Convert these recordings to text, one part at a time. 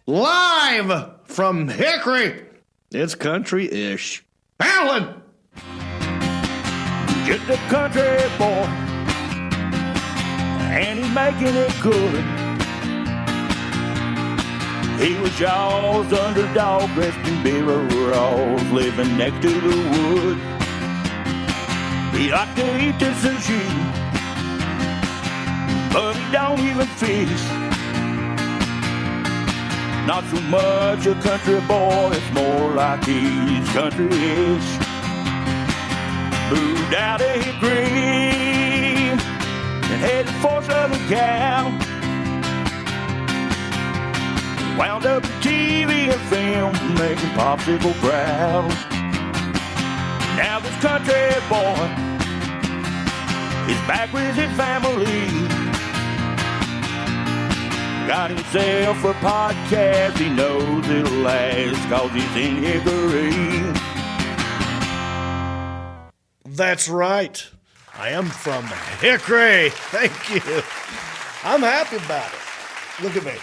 live from Hickory. It's country-ish. Alan! Just a country boy, and he's making it good. He was y'all's underdog, dressed in beer overalls, living next to the wood. He liked to eat the sushi, but he don't even fish. Not so much a country boy, it's more like he's country-ish. Moved out of Hickory and headed for Southern Cal. Wound up in TV and film, making popsicle proud. Now this country boy is back with his family. Got himself a podcast, he knows it'll last, 'cause he's in Hickory. That's right. I am from Hickory. Thank you. I'm happy about it. Look at me.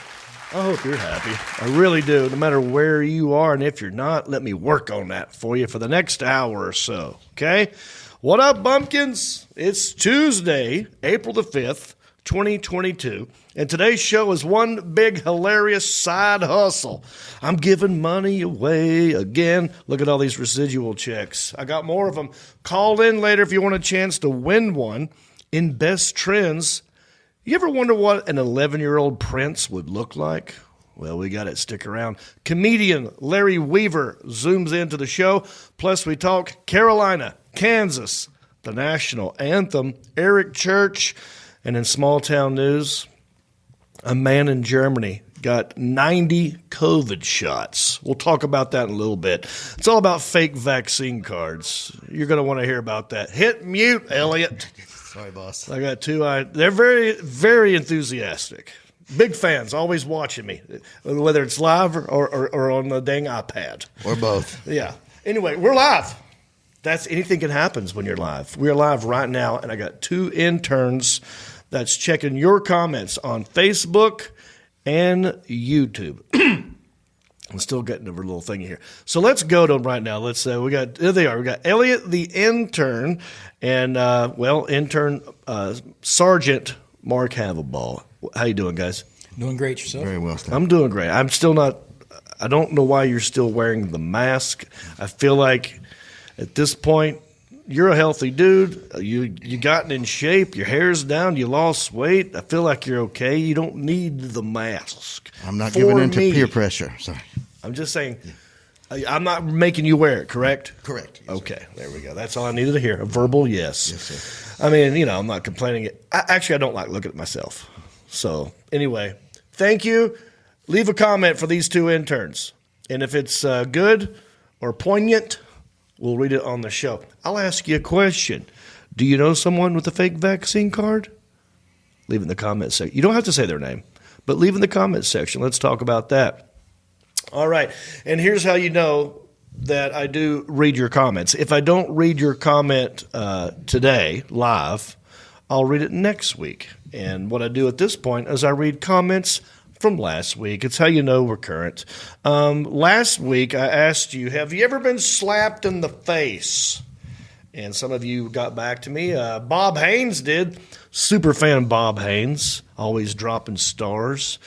I hope you're happy. I really do. No matter where you are, and if you're not, let me work on that for you for the next hour or so. Okay? What up, bumpkins? It's Tuesday, April the 5th, 2022. And today's show is one big hilarious side hustle. I'm giving money away again. Look at all these residual checks. I got more of them. Call in later if you want a chance to win one in Best Trends. You ever wonder what an 11-year-old Prince would look like? Well, we got it. Stick around. Comedian Larry Weaver zooms into the show. Plus, we talk Carolina, Kansas, the National Anthem, Eric Church, and in small-town news, a man in Germany got 90 COVID shots. We'll talk about that in a little bit. It's all about fake vaccine cards. You're going to want to hear about that. Hit mute, Elliot. Sorry, boss. I got two. They're very, very enthusiastic. Big fans, always watching me, whether it's live or on the dang iPad. Or both. Yeah. Anyway, we're live. Anything can happen when you're live. We're live right now, and I got two interns that's checking your comments on Facebook and YouTube. I'm still getting over a little thing here. So let's go to them right now. Let's say there they are. We got Elliot the intern and, intern Sergeant Mark Havelball. How you doing, guys? Doing great yourself? Very well, Steve. I'm doing great. I'm still not – I don't know why you're still wearing the mask. I feel like at this point – you're a healthy dude. You gotten in shape. Your hair's down. You lost weight. I feel like you're okay. You don't need the mask. I'm not giving in to peer pressure. Sorry. I'm just saying, I'm not making you wear it, correct? Correct. Yes, okay, there we go. That's all I needed to hear. A verbal yes. Yes, sir. I mean, I'm not complaining. I don't like looking at myself. So anyway, thank you. Leave a comment for these two interns. And if it's good or poignant, we'll read it on the show. I'll ask you a question. Do you know someone with a fake vaccine card? Leave it in the comment section. You don't have to say their name, but leave in the comment section. Let's talk about that. All right. And here's how you know that I do read your comments. If I don't read your comment today live, I'll read it next week. And what I do at this point is I read comments from last week. It's how you know we're current. Last week, I asked you, have you ever been slapped in the face? And some of you got back to me. Bob Haynes did. Super fan Bob Haynes, always dropping stars.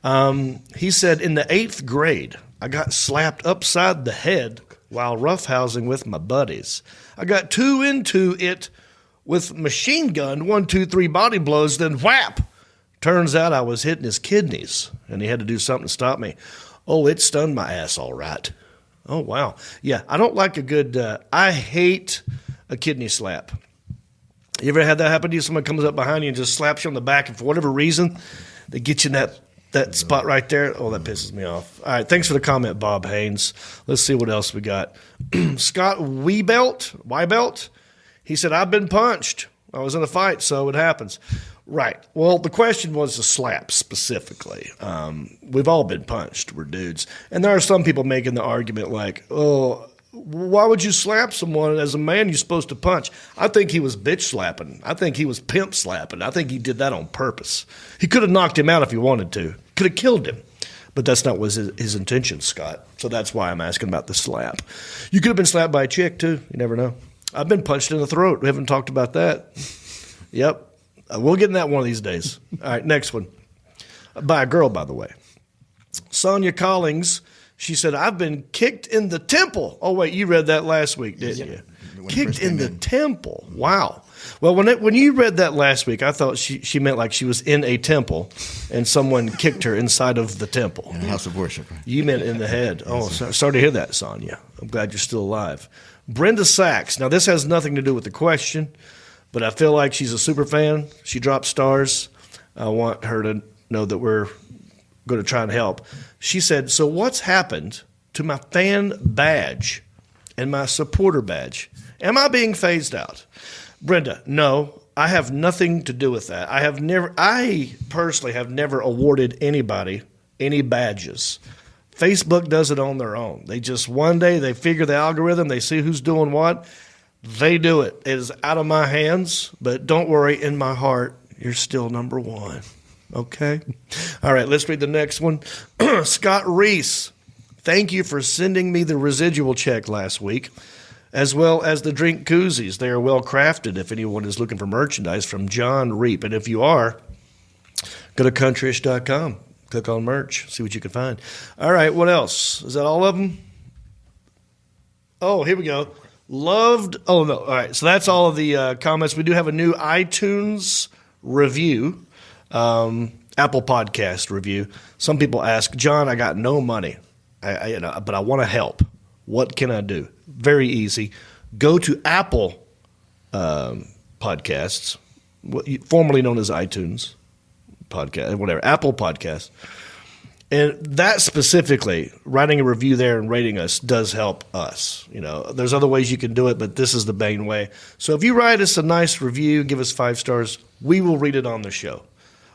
He said, in the 8th grade, I got slapped upside the head while roughhousing with my buddies. I got too into it with machine gun, 1, 2, 3 body blows, then whap. Turns out I was hitting his kidneys, and he had to do something to stop me. Oh, it stunned my ass all right. Oh, wow. Yeah, I don't like a good I hate a kidney slap. You ever had that happen to you? Someone comes up behind you and just slaps you on the back, and for whatever reason, they get you in that spot right there. Oh, that pisses me off. All right, thanks for the comment, Bob Haynes. Let's see what else we got. Scott Weibelt, he said, I've been punched. I was in a fight, so it happens. Right. Well, the question was a slap specifically. We've all been punched. We're dudes. And there are some people making the argument like, oh, why would you slap someone as a man you're supposed to punch? I think he was bitch slapping. I think he was pimp slapping. I think he did that on purpose. He could have knocked him out if he wanted to. Could have killed him. But that's not was his intention, Scott. So that's why I'm asking about the slap. You could have been slapped by a chick, too. You never know. I've been punched in the throat. We haven't talked about that. Yep. We'll get in that one of these days. All right, next one. By a girl, by the way. Sonia Collings, she said, I've been kicked in the temple. Oh, wait, you read that last week, didn't you? Kicked in the temple. Wow. Well, when you read that last week, I thought she meant like she was in a temple and someone kicked her inside of the temple. In a house of worship. Right? You meant in the head. Oh, sorry to hear that, Sonia. I'm glad you're still alive. Brenda Sachs. Now, this has nothing to do with the question, but I feel like she's a super fan. She dropped stars. I want her to know that we're going to try and help. She said, so what's happened to my fan badge and my supporter badge? Am I being phased out? Brenda, no, I have nothing to do with that. I personally have never awarded anybody any badges. Facebook does it on their own. They just one day they figure the algorithm, they see who's doing what, they do it. It is out of my hands, but don't worry, in my heart, you're still number one. Okay? All right, let's read the next one. Scott Reese, thank you for sending me the residual check last week, as well as the drink koozies. They are well crafted if anyone is looking for merchandise from John Reap. And if you are, go to countryish.com. Click on merch. See what you can find. All right, what else? Is that all of them? Oh, here we go. Loved. Oh, no. All right, so that's all of the comments. We do have a new iTunes review, Apple Podcast review. Some people ask, John, I got no money, but I want to help. What can I do? Very easy. Go to Apple Podcasts, formerly known as iTunes Podcast, whatever, Apple Podcasts. And that specifically, writing a review there and rating us does help us. You know, there's other ways you can do it, but this is the main way. So if you write us a nice review, give us 5 stars, we will read it on the show.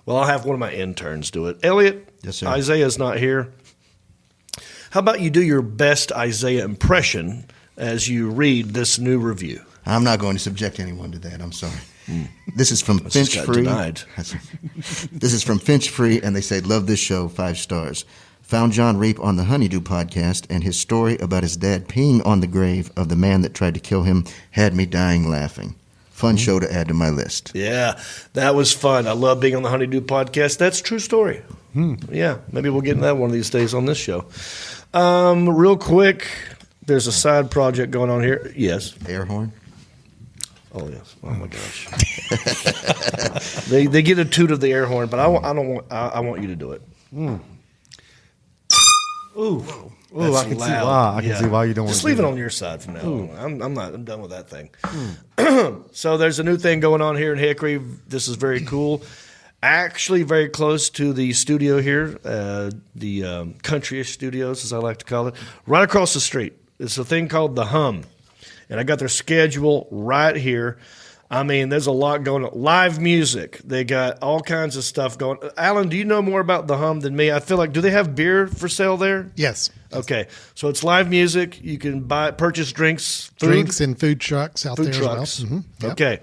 Well, I'll have one of my interns do it. Elliot, yes, sir. Isaiah's not here. How about you do your best Isaiah impression as you read this new review? I'm not going to subject anyone to that. I'm sorry. This is from Finch Free. This is from Finch Free, and they say, love this show, 5 stars. Found John Reap on the Honeydew podcast, and his story about his dad peeing on the grave of the man that tried to kill him had me dying laughing. Fun show to add to my list. Yeah, that was fun. I love being on the Honeydew podcast. That's a true story. Yeah, maybe we'll get into that one of these days on this show. Real quick, there's a side project going on here. Yes. Air horn? Oh, yes. Oh, my gosh. They get a toot of the air horn, but I want you to do it. Ooh, That's I can loud. see why. I can Yeah. see why you don't want Just to leave do it that. on your side from now on. I'm done with that thing. So there's a new thing going on here in Hickory. This is very cool. Actually, very close to the studio here, the Country-ish Studios, as I like to call it, right across the street. It's a thing called The Hum, and I got their schedule right here. I mean, there's a lot going on. Live music. They got all kinds of stuff going. Alan, do you know more about The Hum than me? I feel like, do they have beer for sale there? Yes. Okay, so it's live music. You can purchase drinks, food. Drinks and food trucks out Food there trucks. as well. Yep. Okay.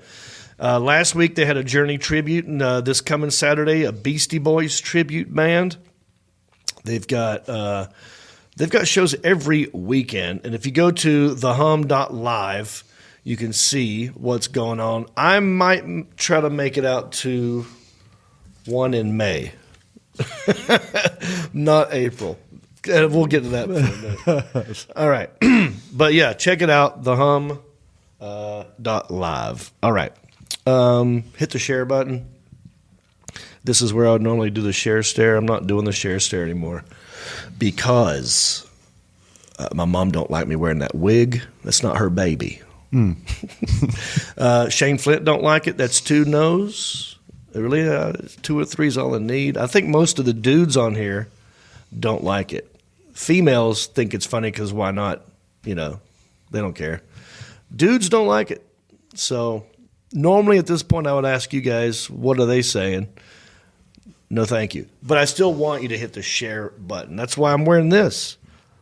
Last week they had a Journey tribute, and this coming Saturday, a Beastie Boys tribute band. They've got shows every weekend, and if you go to thehum.live, you can see what's going on. I might try to make it out to one in May, not April. We'll get to that in a minute. All right, but yeah, check it out. Thehum.live. All right. Hit the share button. This is where I would normally do the share stare. I'm not doing the share stare anymore because my mom don't like me wearing that wig. That's not her baby. Shane Flint don't like it. That's 2 no's. Really, 2 or 3 is all I need. I think most of the dudes on here don't like it. Females think it's funny because why not? You know, they don't care. Dudes don't like it. So normally at this point I would ask you guys, what are they saying? No, thank you. But I still want you to hit the share button. That's why I'm wearing this.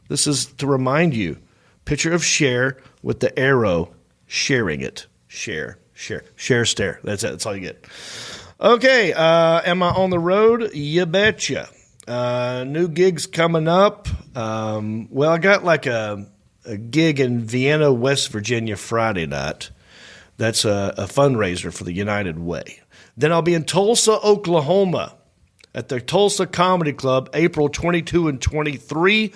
This is to remind you. Picture of share with the arrow sharing it. Share, stare. That's it. That's all you get. Okay. Am I on the road? You betcha. New gigs coming up. Well, I got like a gig in Vienna, West Virginia Friday night. That's a fundraiser for the United Way. Then I'll be in Tulsa, Oklahoma at the Tulsa Comedy Club, April 22 and 23.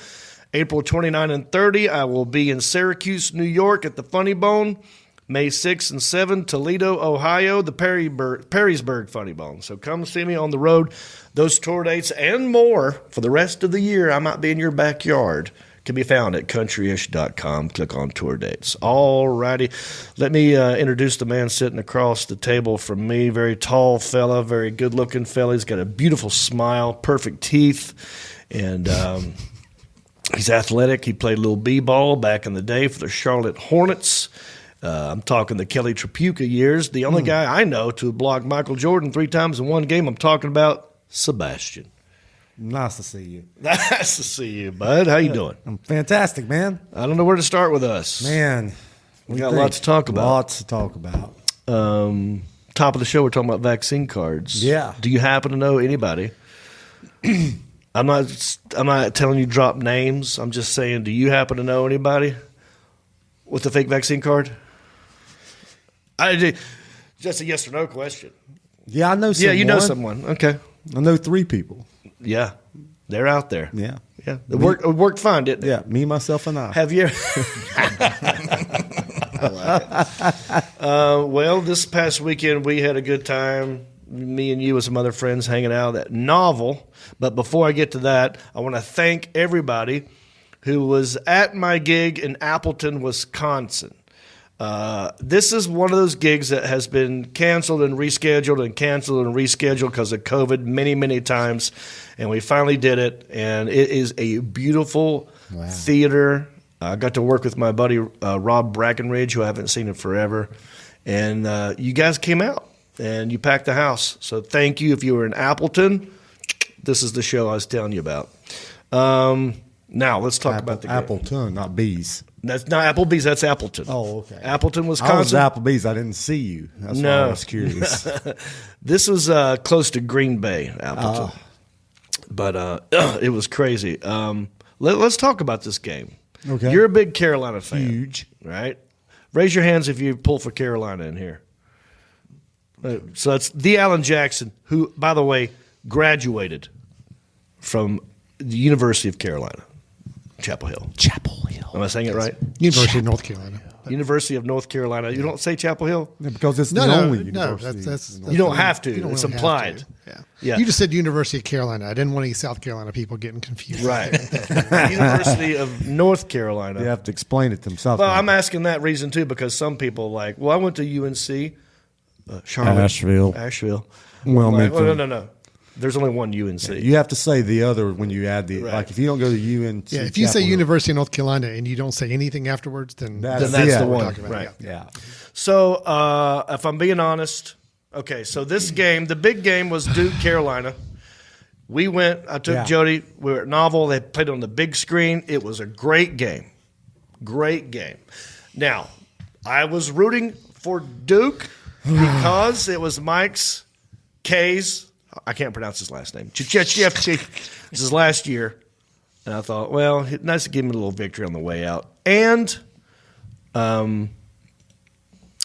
April 29 and 30, I will be in Syracuse, New York at the Funny Bone. May 6 and 7, Toledo, Ohio, the Perrysburg Funny Bone. So come see me on the road. Those tour dates and more for the rest of the year, I might be in your backyard, can be found at countryish.com. Click on tour dates. All righty. Let me introduce the man sitting across the table from me. Very tall fella, very good-looking fella. He's got a beautiful smile, perfect teeth, and he's athletic. He played a little b-ball back in the day for the Charlotte Hornets. I'm talking the Kelly Tripucka years. The only guy I know to block Michael Jordan 3 times in one game, I'm talking about Sebastian. Nice to see you. Nice to see you, bud. How you doing? I'm fantastic, man. I don't know where to start with us. Man, we got lots to talk about. Lots to talk about. Top of the show, we're talking about vaccine cards. Yeah. Do you happen to know anybody? I'm not telling you drop names. I'm just saying, do you happen to know anybody with a fake vaccine card? Just a yes or no question. Yeah, I know someone. Yeah, you know someone. Okay. I know 3 people. Yeah, they're out there. Yeah. Yeah. It worked fine, didn't it? Yeah, me, myself, and I. Have you? I like it. Well, this past weekend we had a good time. Me and you and some other friends hanging out at Novel. But before I get to that, I want to thank everybody who was at my gig in Appleton, Wisconsin. This is one of those gigs that has been canceled and rescheduled because of COVID many, many times. And we finally did it. And it is a beautiful theater. I got to work with my buddy Rob Brackenridge, who I haven't seen in forever. And you guys came out and you packed the house. So thank you. If you were in Appleton, this is the show I was telling you about. Now let's talk about the game. Appleton, not bees. That's not Applebee's. That's Appleton. Oh, okay. Appleton, Wisconsin. I was at Applebee's. I didn't see you. That's why I was curious. This was close to Green Bay, Appleton. But it was crazy. Let's talk about this game. Okay. You're a big Carolina fan. Huge. Right? Raise your hands if you pull for Carolina in here. So that's the Alan Jackson, who, by the way, graduated from the University of Carolina, Chapel Hill. Am I saying it right? University of North Carolina. University of North Carolina. You don't say Chapel Hill? Yeah, because it's the only university. That's you don't have to. You don't It's really implied. have to. Yeah. You just said University of Carolina. I didn't want any South Carolina people getting confused. Right. University of North Carolina. You have to explain it themselves. Well, I'm asking that reason too because some people like, well, I went to UNC, Charlotte, Asheville. Well, like, no. There's only one UNC. You have to say the other when you add the like. If you don't go to UNC, Yeah, if you say University of North Carolina and you don't say anything afterwards, then that's the one. About, right. Yeah. So if I'm being honest, okay. So this game, the big game was Duke Carolina. We went. I took Jody. We were at Novel. They played on the big screen. It was a great game. Great game. Now, I was rooting for Duke because it was Mike's K's. I can't pronounce his last name. This is last year. And I thought, well, nice to give him a little victory on the way out. And I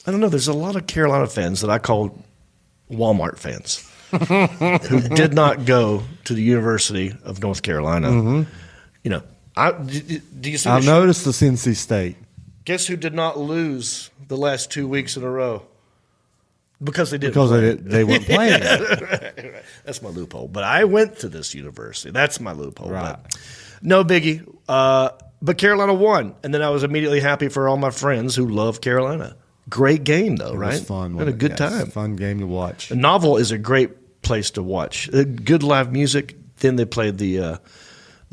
don't know, there's a lot of Carolina fans that I call Walmart fans who did not go to the University of North Carolina. Mm-hmm. You know, do you see I noticed the NC State. Guess who did not lose the last 2 weeks in a row? Because they didn't. Because they weren't playing. Right. That's my loophole. But I went to this university. That's my loophole. Right. But no biggie. But Carolina won. And then I was immediately happy for all my friends who love Carolina. Great game, though, right? It was fun. Had a good time. Fun game to watch. A Novel is a great place to watch. Good live music. Then they played the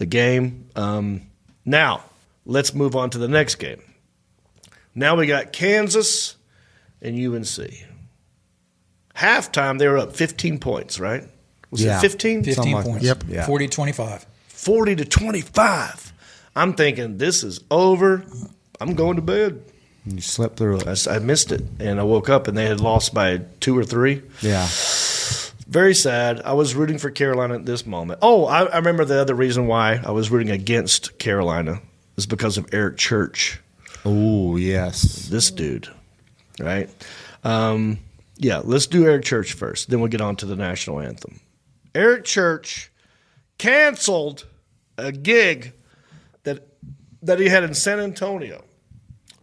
game. Now, let's move on to the next game. Now we got Kansas and UNC. Halftime, they were up 15 points, right? Was it 15? 15 points. Yep. Yeah. 40-25. 40-25. I'm thinking, this is over. I'm going to bed. You slept through it. I missed it, and I woke up, and they had lost by 2 or 3. Yeah. Very sad. I was rooting for Carolina at this moment. Oh, I remember the other reason why I was rooting against Carolina is because of Eric Church. Oh, yes. This dude, right? Yeah, let's do Eric Church first. Then we'll get on to the national anthem. Eric Church canceled a gig that he had in San Antonio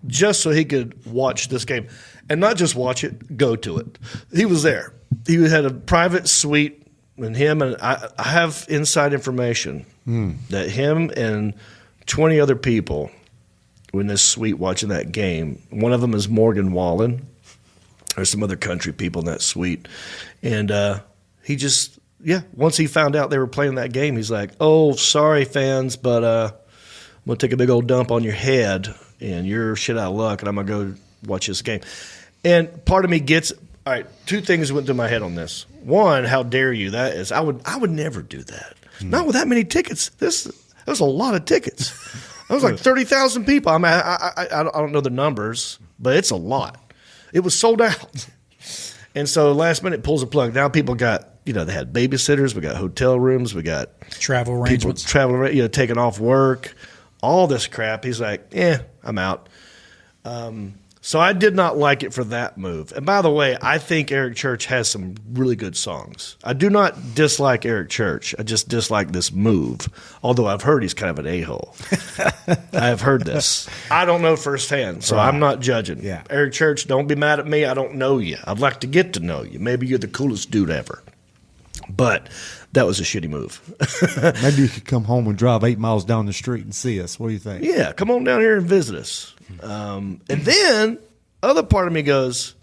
just so he could watch this game. And not just watch it, go to it. He was there. He had a private suite, and him and I have inside information that him and 20 other people were in this suite watching that game. One of them is Morgan Wallen. There's some other country people in that suite. And he just, once he found out they were playing that game, he's like, oh, sorry, fans, but I'm going to take a big old dump on your head, and you're shit out of luck, and I'm going to go watch this game. And part of me gets, all right, two things went through my head on this. One, how dare you? That is, I would never do that. Not with that many tickets. That was a lot of tickets. That was like 30,000 people. I mean, I don't know the numbers, but it's a lot. It was sold out. And so last minute pulls the plug. Now people got, they had babysitters. We got hotel rooms. We got travel arrangements. Taking off work, all this crap. He's like, I'm out. So I did not like it for that move. And by the way, I think Eric Church has some really good songs. I do not dislike Eric Church. I just dislike this move. Although I've heard he's kind of an a-hole. I have heard this. I don't know firsthand, so I'm not judging. Yeah. Eric Church, don't be mad at me. I don't know you. I'd like to get to know you. Maybe you're the coolest dude ever. But that was a shitty move. Maybe you could come home and drive 8 miles down the street and see us. What do you think? Yeah, come on down here and visit us. And then other part of me goes,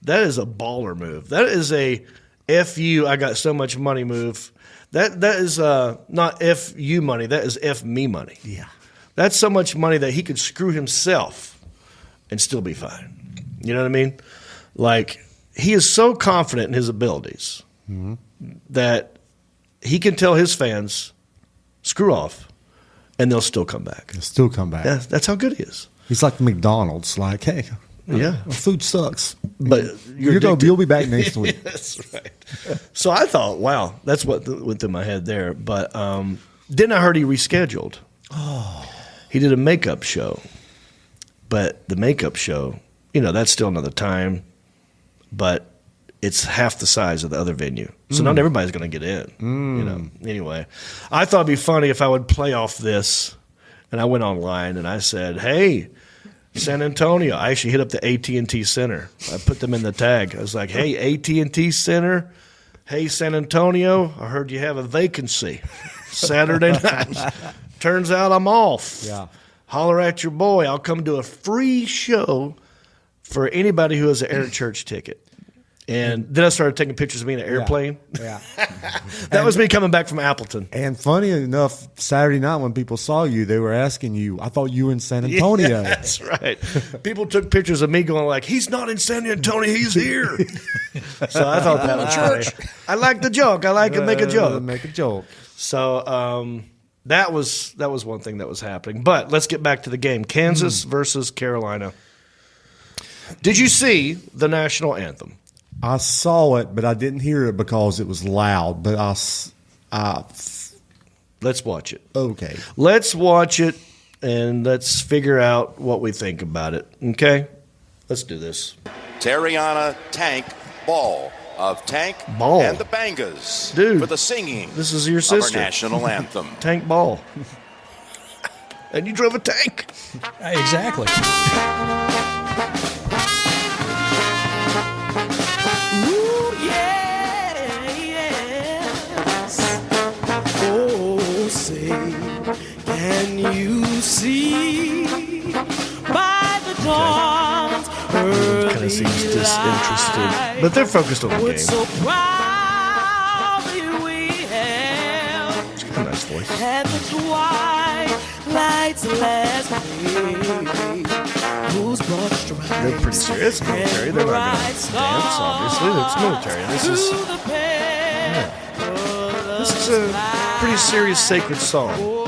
that is a baller move. That is a F you, I got so much money move. That is not F you money. That is F me money. Yeah. That's so much money that he could screw himself and still be fine. You know what I mean? Like, he is so confident in his abilities that he can tell his fans, screw off, and they'll still come back. They'll still come back. Yeah, that's how good he is. He's like McDonald's. Like, hey, Yeah. our food sucks. But You'll be back next week. That's right. So I thought, wow, that's what went through my head there. But then I heard he rescheduled. Oh. He did a makeup show. But the makeup show, that's still another time. But it's half the size of the other venue. So not everybody's going to get in. Anyway, I thought it'd be funny if I would play off this. And I went online and I said, hey, San Antonio. I actually hit up the AT&T Center. I put them in the tag. I was like, hey, AT&T Center. Hey, San Antonio. I heard you have a vacancy Saturday night. Turns out I'm off. Yeah. Holler at your boy. I'll come do a free show for anybody who has an Eric Church ticket. And then I started taking pictures of me in an airplane. Yeah. That was me coming back from Appleton. And funny enough, Saturday night when people saw you, they were asking you, I thought you were in San Antonio. Yeah, that's right. People took pictures of me going like, he's not in San Antonio, he's here. So I thought that was funny. I like the joke. I like to make a joke. Make a joke. So that was one thing that was happening. But let's get back to the game. Kansas versus Carolina. Did you see the national anthem? I saw it, but I didn't hear it because it was loud. But Let's watch it. Okay. Let's watch it, and let's figure out what we think about it. Okay? Let's do this. Tariana Tank Ball of Tank Ball. and the Bangas Dude, for the singing this is your of sister. our national anthem. Tank Ball. And you drove a tank. Exactly. Can you see by the dawn's early Kind of seems disinterested. But they're focused on the game. so proudly we held She's got a nice voice. at the twilight's last gleam, whose broad stripes They're pretty serious. It's military. They're not going to dance, obviously. It's military. This is a pretty serious, sacred song.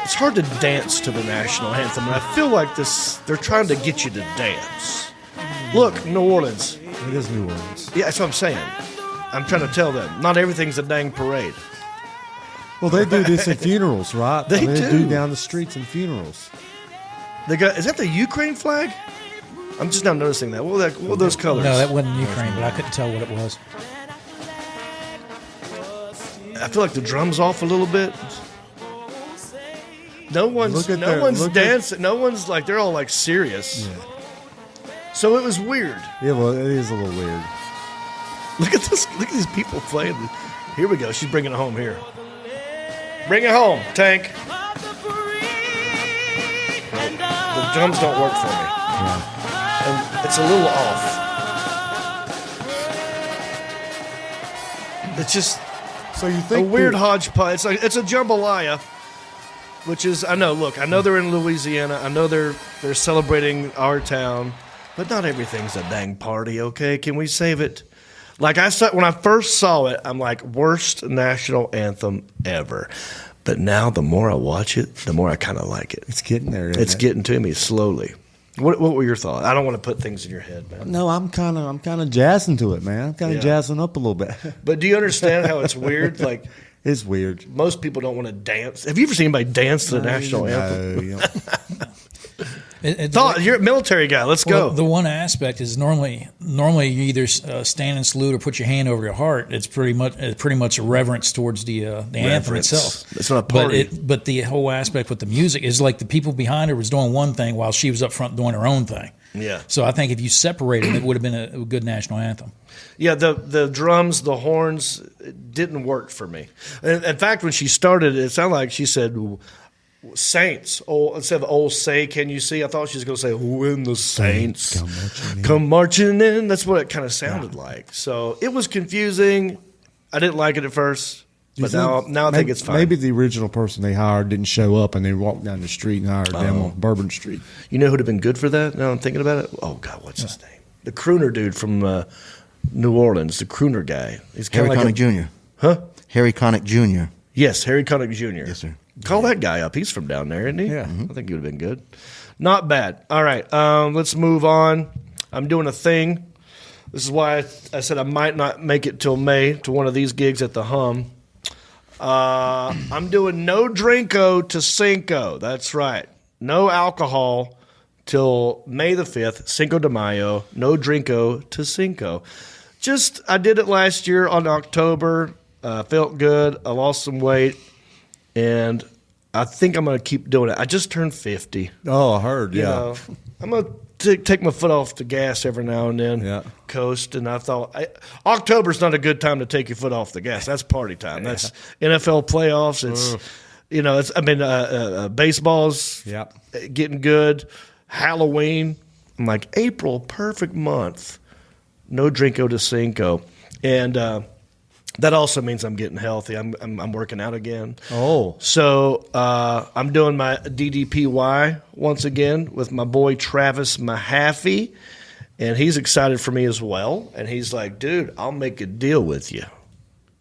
It's hard to dance to the national anthem, and I feel like they're trying to get you to dance. Look, New Orleans. It is New Orleans. Yeah, that's what I'm saying. I'm trying to tell them, not everything's a dang parade. Well, they do this in funerals, right? They They do. do down the streets in funerals. Is that the Ukraine flag? I'm just now noticing that. What are those colors? No, that wasn't Ukraine, but I couldn't tell what it was. I feel like the drum's off a little bit. No one's Look at dancing. No one's like, they're all like serious. Yeah. So it was weird. Yeah, well, it is a little weird. Look at this. Look at these people playing. Here we go. She's bringing it home here. Bring it home, Tank. The drums don't work for me. And it's a little off. It's just So you a think weird hodgepodge. It's a jambalaya, which is I know they're in Louisiana. I know they're celebrating our town, but not everything's a dang party. Okay, can we save it? Like when I first saw it, I'm like, worst national anthem ever. But now the more I watch it, the more I kind of like it. It's getting there. It's getting to me slowly. What were your thoughts? I don't want to put things in your head, man. No, I'm kind of jazzing to it, man. I'm kind of Yeah. jazzing up a little bit. But do you understand how it's weird? Like It's weird. most people don't want to dance. Have you ever seen anybody dance to the national anthem? No, you know. You're a military guy. Let's Well, go. the one aspect is normally you either stand and salute or put your hand over your heart. It's pretty much a reverence towards the anthem Reverence. itself. It's not a party. But the whole aspect with the music is like the people behind her was doing one thing while she was up front doing her own thing. Yeah. So I think if you separated it, would have been a good national anthem. Yeah, the drums, the horns, it didn't work for me. In fact, when she started, it sounded like she said saints. Instead of "Oh, say, can you see?" I thought she was going to say "When the saints come marching in." That's what it kind of sounded like. So it was confusing. I didn't like it at first, but now I think it's fine. Maybe the original person they hired didn't show up, and they walked down the street and hired them on Bourbon Street. You know who'd have been good for that? Now I'm thinking about it. Oh God, what's his name? The crooner dude from New Orleans, the crooner guy. He's kind Harry of like Connick Jr. Huh? Harry Connick Jr. Yes, Harry Connick Jr. Yes, sir. Call that guy up. He's from down there, isn't he? Yeah. I think he would have been good. Not bad. All right, let's move on. I'm doing a thing. This is why I said I might not make it till May to one of these gigs at the Hum. I'm doing no Drinko to Cinco. That's right. No alcohol till May the 5th, Cinco de Mayo. No Drinko to Cinco. I did it last year on October. Felt good. I lost some weight. And I think I'm going to keep doing it. I just turned 50. Oh, I heard. You Yeah. know, I'm going to take my foot off the gas every now and then, Yeah. coast. And I thought, October's not a good time to take your foot off the gas. That's party time. That's NFL playoffs. It's, baseball's Yep. getting good. Halloween. I'm like, April, perfect month. No Drinko de Cinco. And that also means I'm getting healthy. I'm working out again. Oh. So I'm doing my DDPY once again with my boy Travis Mahaffey, and he's excited for me as well. And he's like, dude, I'll make a deal with you.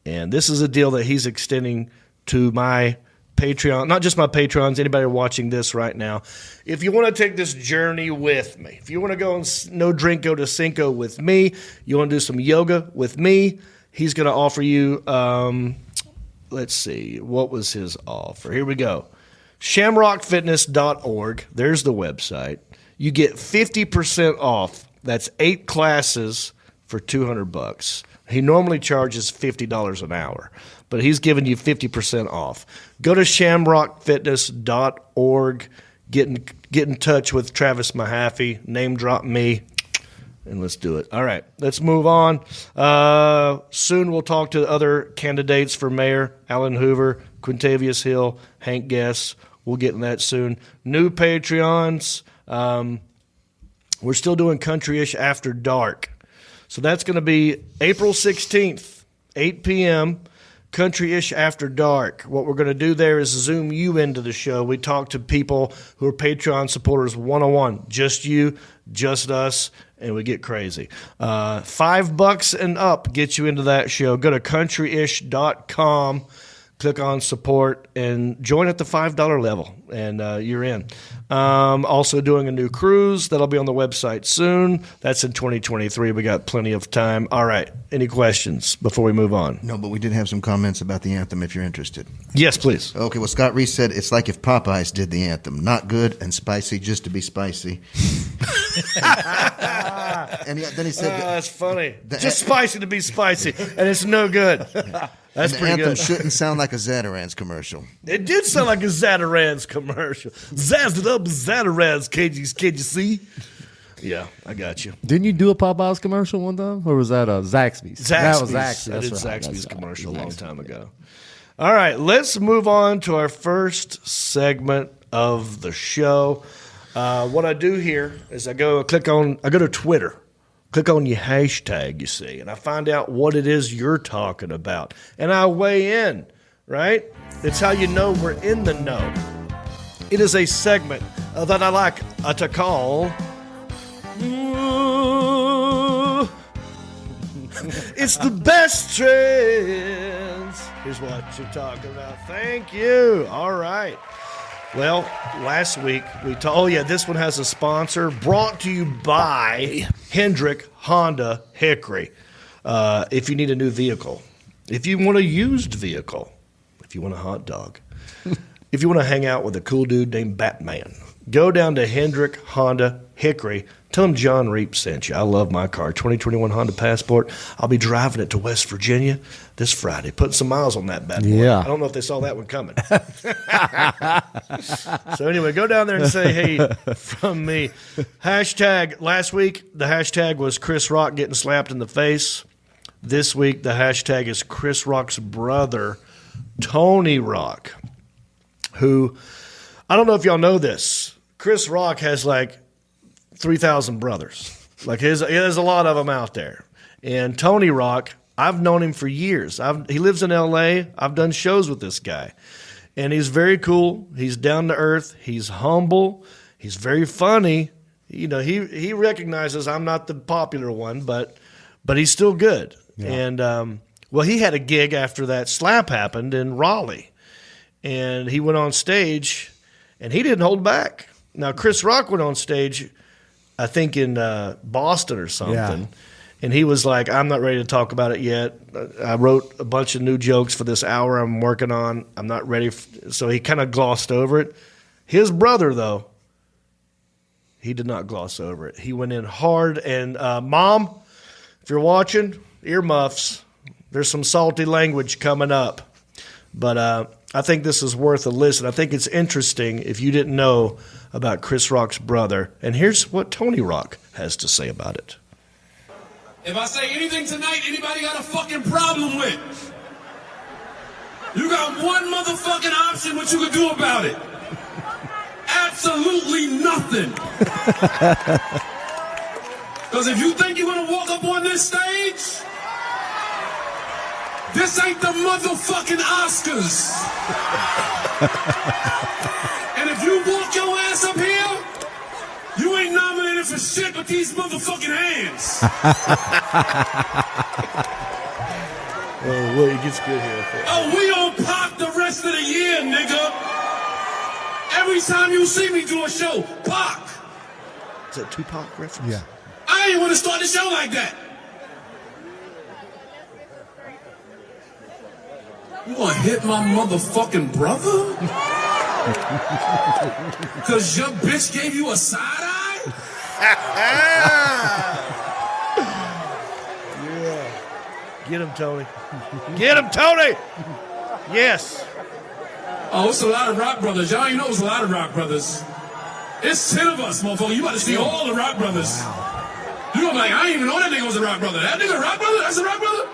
And this is a deal that he's extending to my Patreon, not just my Patreons, anybody watching this right now. If you want to take this journey with me, if you want to go and no Drinko to Cinco with me, you want to do some yoga with me, he's going to offer you, let's see, what was his offer? Here we go. Shamrockfitness.org. There's the website. You get 50% off. That's 8 classes for $200. He normally charges $50 an hour, but he's giving you 50% off. Go to shamrockfitness.org. Get in touch with Travis Mahaffey. Name drop me. And let's do it. All right, let's move on. Soon we'll talk to other candidates for mayor, Alan Hoover, Quintavious Hill, Hank Guess. We'll get in that soon. New Patreons. We're still doing Country-ish After Dark. So that's going to be April 16th, 8 p.m., Country-ish After Dark. What we're going to do there is zoom you into the show. We talk to people who are Patreon supporters one-on-one. Just you, just us, and we get crazy. $5 and up gets you into that show. Go to countryish.com, click on support, and join at the $5 level, and you're in. Also doing a new cruise. That'll be on the website soon. That's in 2023. We got plenty of time. All right. Any questions before we move on? No, but we did have some comments about the anthem if you're interested. Yes, please. Okay, well, Scott Reese said it's like if Popeyes did the anthem. Not good and spicy just to be spicy. And then he said... that's funny. Just spicy to be spicy, and it's no good. That's the pretty anthem good. shouldn't sound like a Zatarans commercial. It did sound like a Zatarans commercial. Zazz it up, Zatarans, can you see? Yeah, I got you. Didn't you do a Popeyes commercial one time? Or was that Zaxby's? That was Zaxby's. Zaxby's. I did That's right. Zaxby's That's commercial right. a long time ago. All right, let's move on to our first segment of the show. What I do here is I go to Twitter, click on your hashtag, you see, and I find out what it is you're talking about. And I weigh in, right? It's how you know we're in the know. It is a segment that I like to call... It's the best trends. Here's what you're talking about. Thank you. All right. Well, last week we this one has a sponsor brought to you by Hendrick Honda Hickory. If you need a new vehicle, if you want a used vehicle, if you want a hot dog, if you want to hang out with a cool dude named Batman, go down to Hendrick Honda Hickory. Tell them John Reap sent you. I love my car, 2021 Honda Passport. I'll be driving it to West Virginia this Friday, putting some miles on that bad boy. Yeah. I don't know if they saw that one coming. So anyway, go down there and say, hey, from me. Hashtag, last week, the hashtag was Chris Rock getting slapped in the face. This week, the hashtag is Chris Rock's brother, Tony Rock, who, I don't know if y'all know this, Chris Rock has like 3,000 brothers. Like there's a lot of them out there. And Tony Rock, I've known him for years. He lives in L.A. I've done shows with this guy. And he's very cool. He's down to earth. He's humble. He's very funny. You know, he recognizes I'm not the popular one, but he's still good. Yeah. And, he had a gig after that slap happened in Raleigh. And he went on stage, and he didn't hold back. Now, Chris Rock went on stage, I think in Boston or something, yeah. And he was like, I'm not ready to talk about it yet. I wrote a bunch of new jokes for this hour I'm working on. I'm not ready. So he kind of glossed over it. His brother, though, he did not gloss over it. He went in hard. And, Mom, if you're watching, earmuffs. There's some salty language coming up. But I think this is worth a listen. I think it's interesting if you didn't know about Chris Rock's brother. And here's what Tony Rock has to say about it. If I say anything tonight, anybody got a fucking problem with? You got one motherfucking option what you can do about it. Absolutely nothing. Because if you think you're going to walk up on this stage, this ain't the motherfucking Oscars. And if you walk your ass up here, you ain't nominated for shit but these motherfucking hands. It gets good here. Oh, we on Pac the rest of the year, nigga. Every time you see me do a show, Pac. Is that Tupac reference? Yeah. I ain't want to start the show like that. You gonna hit my motherfucking brother? Cause your bitch gave you a side eye? Yeah. Get him, Tony. Get him, Tony! Yes. Oh, it's a lot of rock brothers. Y'all ain't know it's a lot of rock brothers. It's 10 of us, motherfucker. You about to see all the rock brothers. Wow. You gonna be like, I didn't even know that nigga was a rock brother. That nigga a rock brother? That's a rock brother?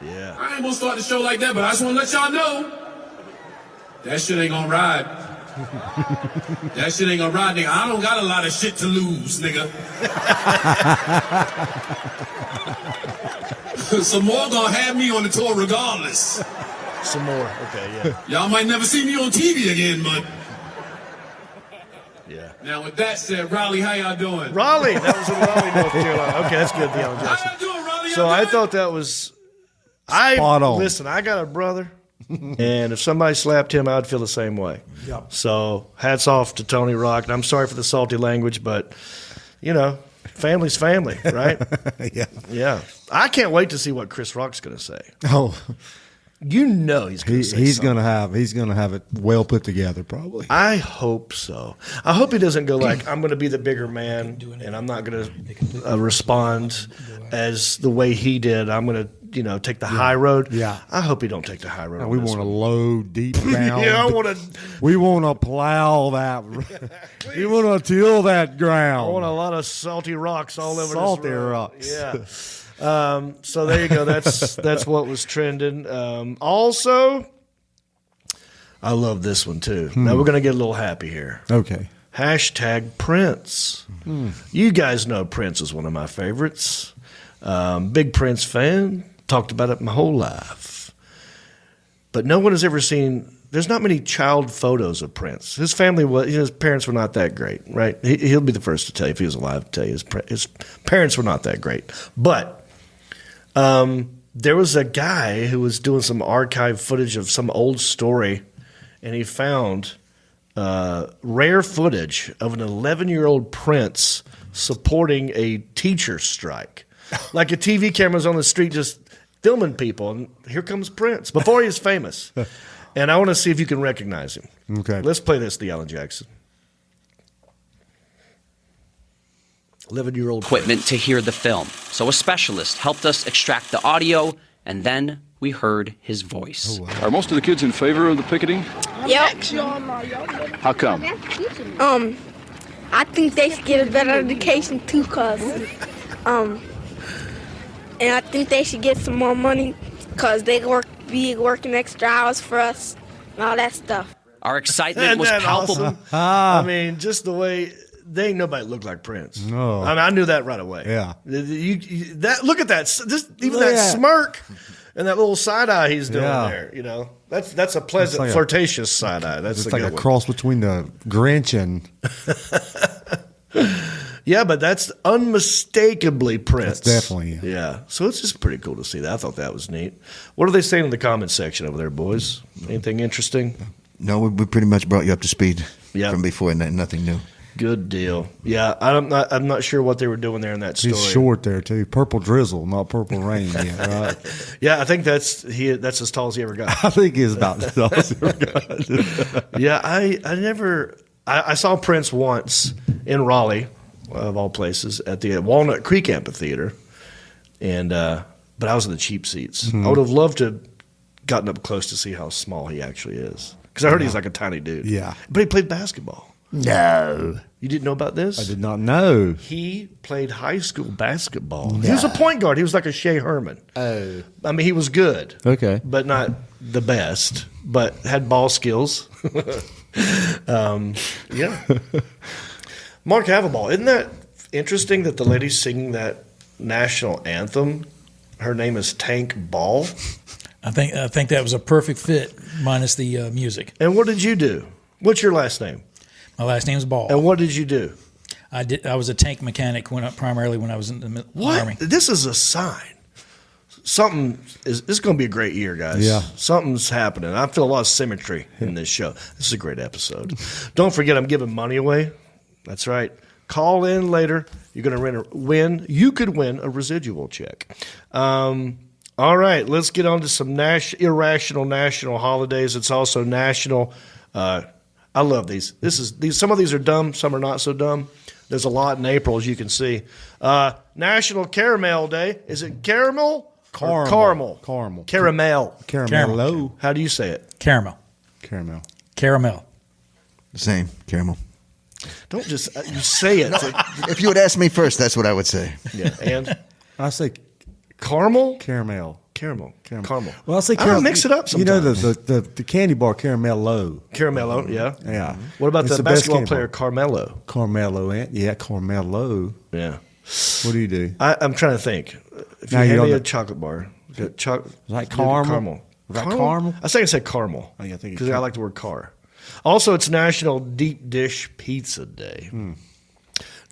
Yeah. I ain't gonna start the show like that, but I just wanna let y'all know that shit ain't gonna ride. That shit ain't gonna ride, nigga. I don't got a lot of shit to lose, nigga. Some more gonna have me on the tour regardless. Some more. Okay, yeah. Y'all might never see me on TV again, but yeah. Now with that said, Raleigh, how y'all doing? Raleigh, that was in Raleigh, North Carolina. Okay, that's good, Deon Jackson. How y'all doing, Raleigh? So I thought that was. Spot on. Listen, I got a brother. And if somebody slapped him, I'd feel the same way. Yep. So hats off to Tony Rock. And I'm sorry for the salty language, but, family's family, right? Yeah. Yeah. I can't wait to see what Chris Rock's going to say. Oh, He's going to say he's something. gonna have it well put together, probably. I hope so. I hope he doesn't go like, I'm going to be the bigger man, and I'm not going to respond as the way he did. I'm going to, take the high road. Yeah. I hope he don't take the high road. No, on we this want to one. low, deep down. Yeah, I want to. We want to plow that. We want to till that ground. I want a lot of salty rocks all over Salty this road. rocks. Yeah. So there you go. That's what was trending. Also, I love this one too. Now we're going to get a little happy here. Okay. Hashtag Prince. You guys know Prince is one of my favorites. Big Prince fan. Talked about it my whole life. But no one has ever seen. There's not many child photos of Prince. His family his parents were not that great, right? He'll be the first to tell you if he was alive to tell you his parents were not that great. But there was a guy who was doing some archive footage of some old story, and he found rare footage of an 11-year-old Prince supporting a teacher strike. Like a TV camera's on the street just filming people, and here comes Prince before he was famous. And I want to see if you can recognize him. Okay. Let's play this, the Alan Jackson. 11-year-old equipment to hear the film. So a specialist helped us extract the audio, and then we heard his voice. Are most of the kids in favor of the picketing? Yep. How come? I think they should get a better education too, and I think they should get some more money, cause they be working extra hours for us and all that stuff. Our excitement was palpable. Awesome? I mean, just the way they ain't nobody look like Prince. No. I mean, I knew that right away. Yeah. Look at that. Even that smirk and that little side eye he's doing there. That's a pleasant, like flirtatious side eye. That's It's a like good a one. cross between the Grinch and Yeah, but that's unmistakably Prince. That's definitely, yeah. So it's just pretty cool to see that. I thought that was neat. What are they saying in the comments section over there, boys? Anything interesting? No, we pretty much brought you up to speed Yep. from before, and nothing new. Good deal. Yeah, I'm not sure what they were doing there in that story. he's short there too. Purple drizzle, not purple rain. Yeah, right. Yeah, I think that's as tall as he ever got. I think he's about as tall as he ever got. Yeah, I saw Prince once in Raleigh, of all places, at the Walnut Creek Amphitheater, and but I was in the cheap seats. Mm-hmm. I would have loved to have gotten up close to see how small he actually is, because I heard he's like a tiny dude. Yeah. But he played basketball. No. You didn't know about this? I did not know. He played high school basketball. He was a point guard. He was like a Shea Herman. Oh. I mean, he was good. Okay. But not the best, but had ball skills. Yeah. Mark Havelball. Isn't that interesting that the lady singing that national anthem, her name is Tank Ball? I think that was a perfect fit, minus the music. And what did you do? What's your last name? My last name's Ball. And what did you do? I was a tank mechanic primarily when I was in the Army. This is a sign. This is going to be a great year, guys. Yeah. Something's happening. I feel a lot of symmetry in this show. This is a great episode. Don't forget, I'm giving money away. That's right. Call in later. You're going to win. You could win a residual check. All right. Let's get on to some irrational national holidays. It's also national. I love these. Some of these are dumb. Some are not so dumb. There's a lot in April, as you can see. National Caramel Day. Is it caramel? Caramel. Caramel. Caramel. How do you say it? Caramel. Caramel. Same, caramel. Don't just you say it. If you would ask me first, that's what I would say. Yeah, and I say caramel. caramel. Caramel. Well, I say I caramel. mix it up sometimes. You know the candy bar Caramello. Caramello, yeah. Yeah. What about It's the best basketball candy player bar. Carmelo? Carmelo, Carmelo. Yeah. What do you do? I'm trying to think. If you Now you hand don't me a know. chocolate bar, Like caramel. caramel? Like caramel? I think I said caramel I think it's because I like the word car. Also, it's National Deep Dish Pizza Day.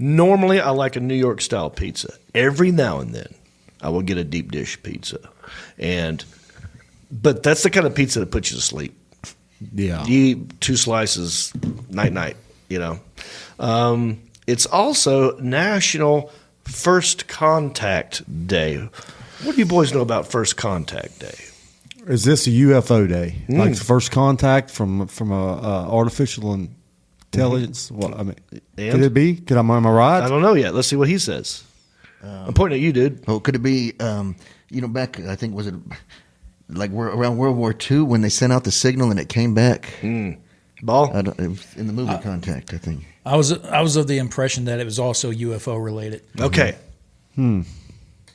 Normally, I like a New York style pizza. Every now and then, I will get a deep dish pizza, and But that's the kind of pizza that puts you to sleep. Yeah. You eat 2 slices, night, you know. It's also National First Contact Day. What do you boys know about First Contact Day? Is this a UFO day? Like first contact from a artificial intelligence? What I mean, could it be? Am I right? I don't know yet. Let's see what he says. I'm pointing at you, dude. Oh, could it be? Back I think was it like around World War II when they sent out the signal and it came back. Ball. It was in the movie Contact, I think. I was of the impression that it was also UFO related. Okay.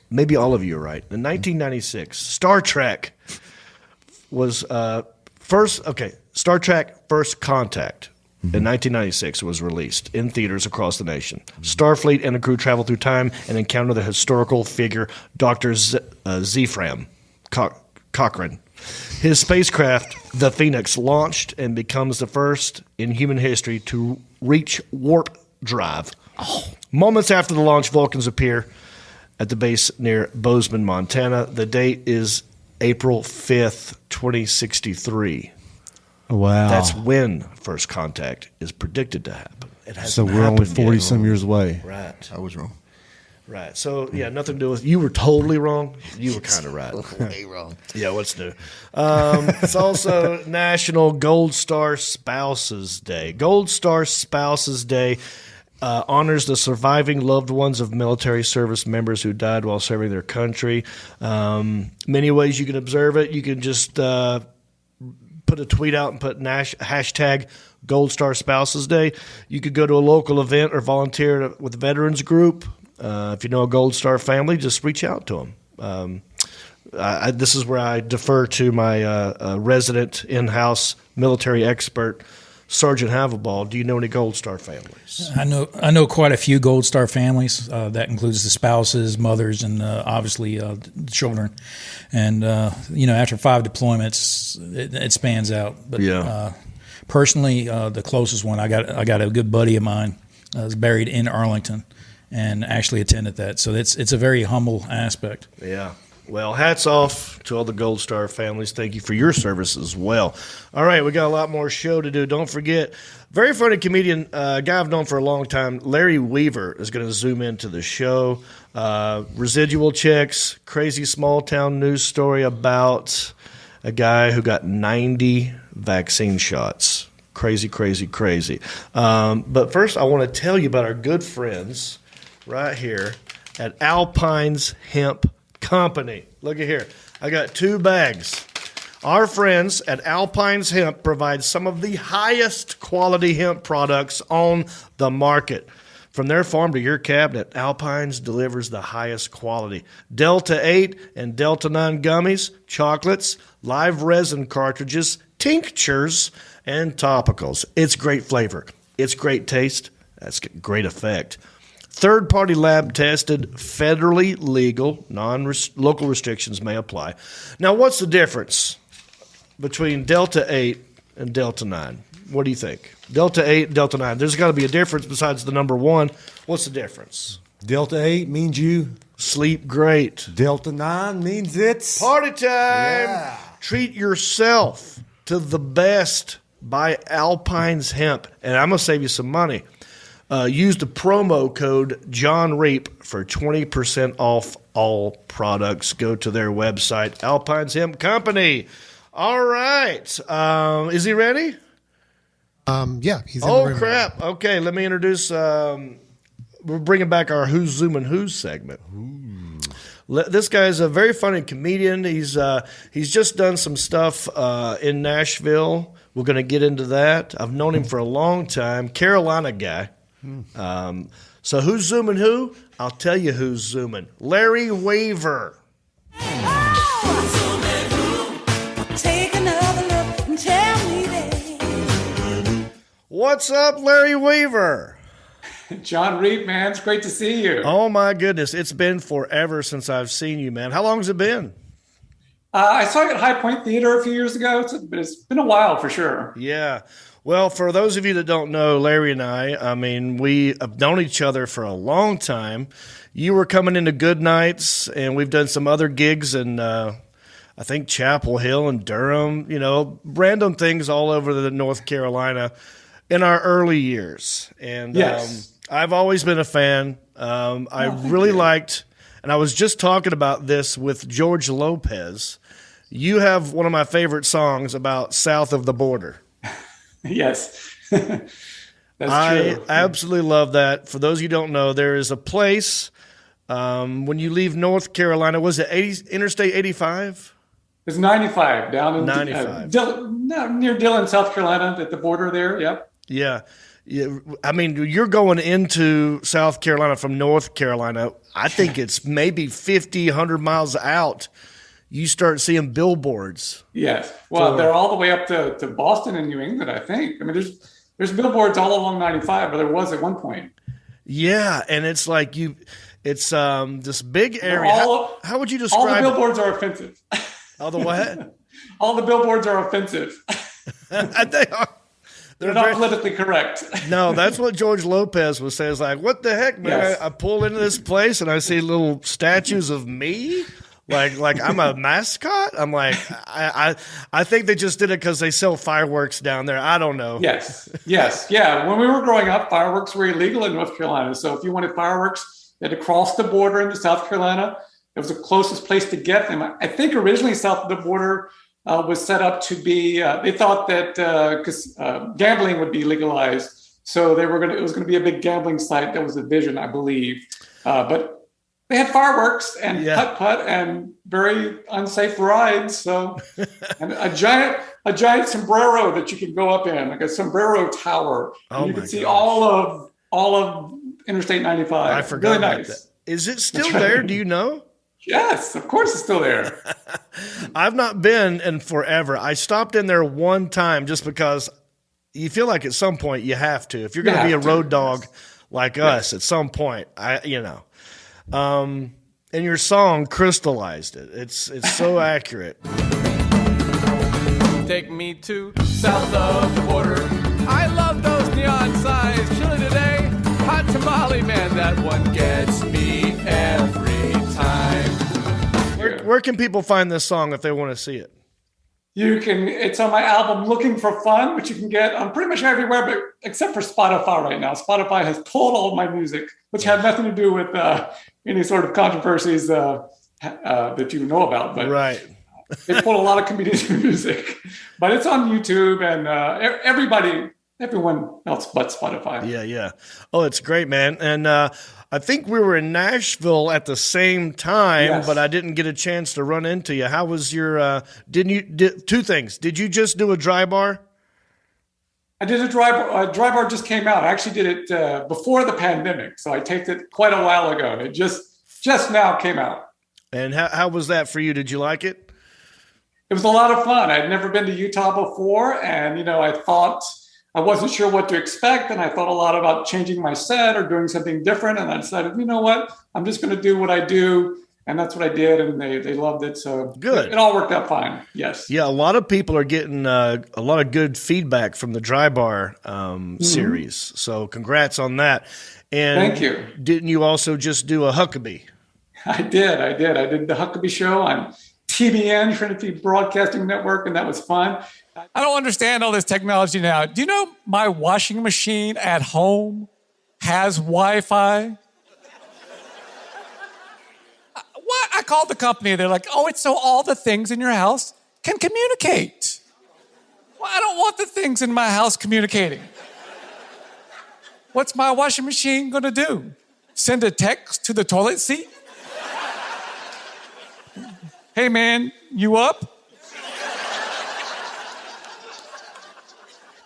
Maybe all of you are right. In 1996, Star Trek was first. Okay, Star Trek First Contact in 1996 was released in theaters across the nation. Starfleet and a crew travel through time and encounter the historical figure Dr. Zephram Cochrane. His spacecraft, the Phoenix, launched and becomes the first in human history to reach warp drive. Moments after the launch, Vulcans appear at the base near Bozeman, Montana. The date is April 5th, 2063. Wow. That's when First Contact is predicted to happen. It hasn't So we're only happened 40 yet. some years away. Right. I was wrong. Right. So, yeah, nothing to do with you were totally wrong. You were kind of right. Way wrong. Yeah, what's new? It's also National Gold Star Spouses Day. Gold Star Spouses Day honors the surviving loved ones of military service members who died while serving their country. Many ways you can observe it. You can just put a tweet out and put hashtag Gold Star Spouses Day. You could go to a local event or volunteer with a veterans group. If you know a Gold Star family, just reach out to them. This is where I defer to my resident in-house military expert, Sergeant Havelball. Do you know any Gold Star families? I know quite a few Gold Star families. That includes the spouses, mothers, and obviously children. And after 5 deployments, it spans out. But personally, the closest one I got a good buddy of mine is buried in Arlington, and actually attended that. So it's a very humble aspect. Yeah. Well, hats off to all the Gold Star families. Thank you for your service as well. All right, we got a lot more show to do. Don't forget, very funny comedian, a guy I've known for a long time, Larry Weaver, is going to zoom into the show. Residual checks, crazy small town news story about a guy who got 90 vaccine shots. Crazy, crazy, crazy. But first, I want to tell you about our good friends right here at Alpine's Hemp Company. Look at here. I got 2 bags. Our friends at Alpine's Hemp provide some of the highest quality hemp products on the market. From their farm to your cabinet, Alpine's delivers the highest quality. Delta 8 and Delta 9 gummies, chocolates, live resin cartridges, tinctures, and topicals. It's great flavor. It's great taste. That's great effect. Third-party lab tested, federally legal, local restrictions may apply. Now, what's the difference between Delta 8 and Delta 9? What do you think? Delta 8, Delta 9. There's got to be a difference besides the number 1. What's the difference? Delta 8 means you sleep great. Delta 9 means it's party time. Yeah. Treat yourself to the best by Alpine's Hemp. And I'm going to save you some money. Use the promo code John Reap for 20% off all products. Go to their website, Alpine's Hemp Company. All right. Is he ready? Yeah, he's in the room. Oh, crap. Now. Okay, let me introduce. We're bringing back our Who's Zooming Who's segment. This guy's a very funny comedian. He's just done some stuff in Nashville. We're going to get into that. I've known him for a long time. Carolina guy. So who's zooming who? I'll tell you who's zooming. Larry Weaver. What's up, Larry Weaver? John Reap, man, it's great to see you. Oh my goodness, it's been forever since I've seen you, man. How long has it been? I saw you at High Point Theater a few years ago. It's been a while for sure. Yeah. Well, for those of you that don't know, Larry and I mean, we have known each other for a long time. You were coming into Good Nights, and we've done some other gigs, and I think Chapel Hill and Durham, random things all over the North Carolina in our early years. And Yes. I've always been a fan. I really liked, and I was just talking about this with George Lopez. You have one of my favorite songs about south of the border. Yes. That's I true. absolutely love that. For those of you who don't know, there is a place when you leave North Carolina, was it Interstate 85? It's 95 down in 95. Near Dillon, South Carolina, at the border there. Yep. Yeah. I mean, you're going into South Carolina from North Carolina. I think it's maybe 50, 100 miles out. You start seeing billboards. Yes. Well, they're all the way up to Boston and New England, I think. I mean, there's billboards all along 95, or there was at one point. Yeah, and it's like it's this big area. How would you describe all the billboards are offensive. All the what? All the billboards are offensive. They are. They're not politically correct. No, that's what George Lopez was saying. It's like, what the heck, man? Yes. I pull into this place and I see little statues of me. Like I'm a mascot. I'm like, I think they just did it because they sell fireworks down there. I don't know. Yes. Yeah. When we were growing up, fireworks were illegal in North Carolina. So if you wanted fireworks, you had to cross the border into South Carolina. It was the closest place to get them. I think originally south of the border was set up to be. They thought that because gambling would be legalized, so it was going to be a big gambling site. That was the vision, I believe. But they had fireworks and putt-putt and very unsafe rides. So, and a giant sombrero that you could go up in, like a sombrero tower. And you could see all of Interstate 95. I forgot really about nice. that. Is it still there? Do you know? Yes, of course it's still there. I've not been in forever. I stopped in there one time just because you feel like at some point you have to. If you're going to be a road dog like us, at some point, and your song crystallized it. It's so accurate. Take me to south of the border. I love those neon signs. Chilly today, hot tamale, man, that one gets me every time. Where can people find this song if they want to see it? It's on my album Looking for Fun, which you can get on pretty much everywhere, but except for Spotify right now. Spotify has pulled all of my music, which had nothing to do with any sort of controversies that you know about. But right. They pulled a lot of comedians' music. But it's on YouTube and everyone else but Spotify. Yeah. Oh, it's great, man. And I think we were in Nashville at the same time, but I didn't get a chance to run into you. How was your? Two things? Did you just do a dry bar? I did a dry bar. Dry bar just came out. I actually did it before the pandemic, so I taped it quite a while ago. It just now came out. And how was that for you? Did you like it? It was a lot of fun. I'd never been to Utah before, and I thought. I wasn't sure what to expect, and I thought a lot about changing my set or doing something different. And I decided, you know what? I'm just going to do what I do, and that's what I did. And they loved it, so good. It all worked out fine. Yes. Yeah, a lot of people are getting a lot of good feedback from the Dry Bar series. So congrats on that. And thank you. Didn't you also just do a Huckabee? I did. I did the Huckabee show on TBN, Trinity Broadcasting Network, and that was fun. I don't understand all this technology now. Do you know my washing machine at home has Wi-Fi? What? I called the company. They're like, oh, it's so all the things in your house can communicate. Well, I don't want the things in my house communicating. What's my washing machine going to do? Send a text to the toilet seat? Hey, man, you up?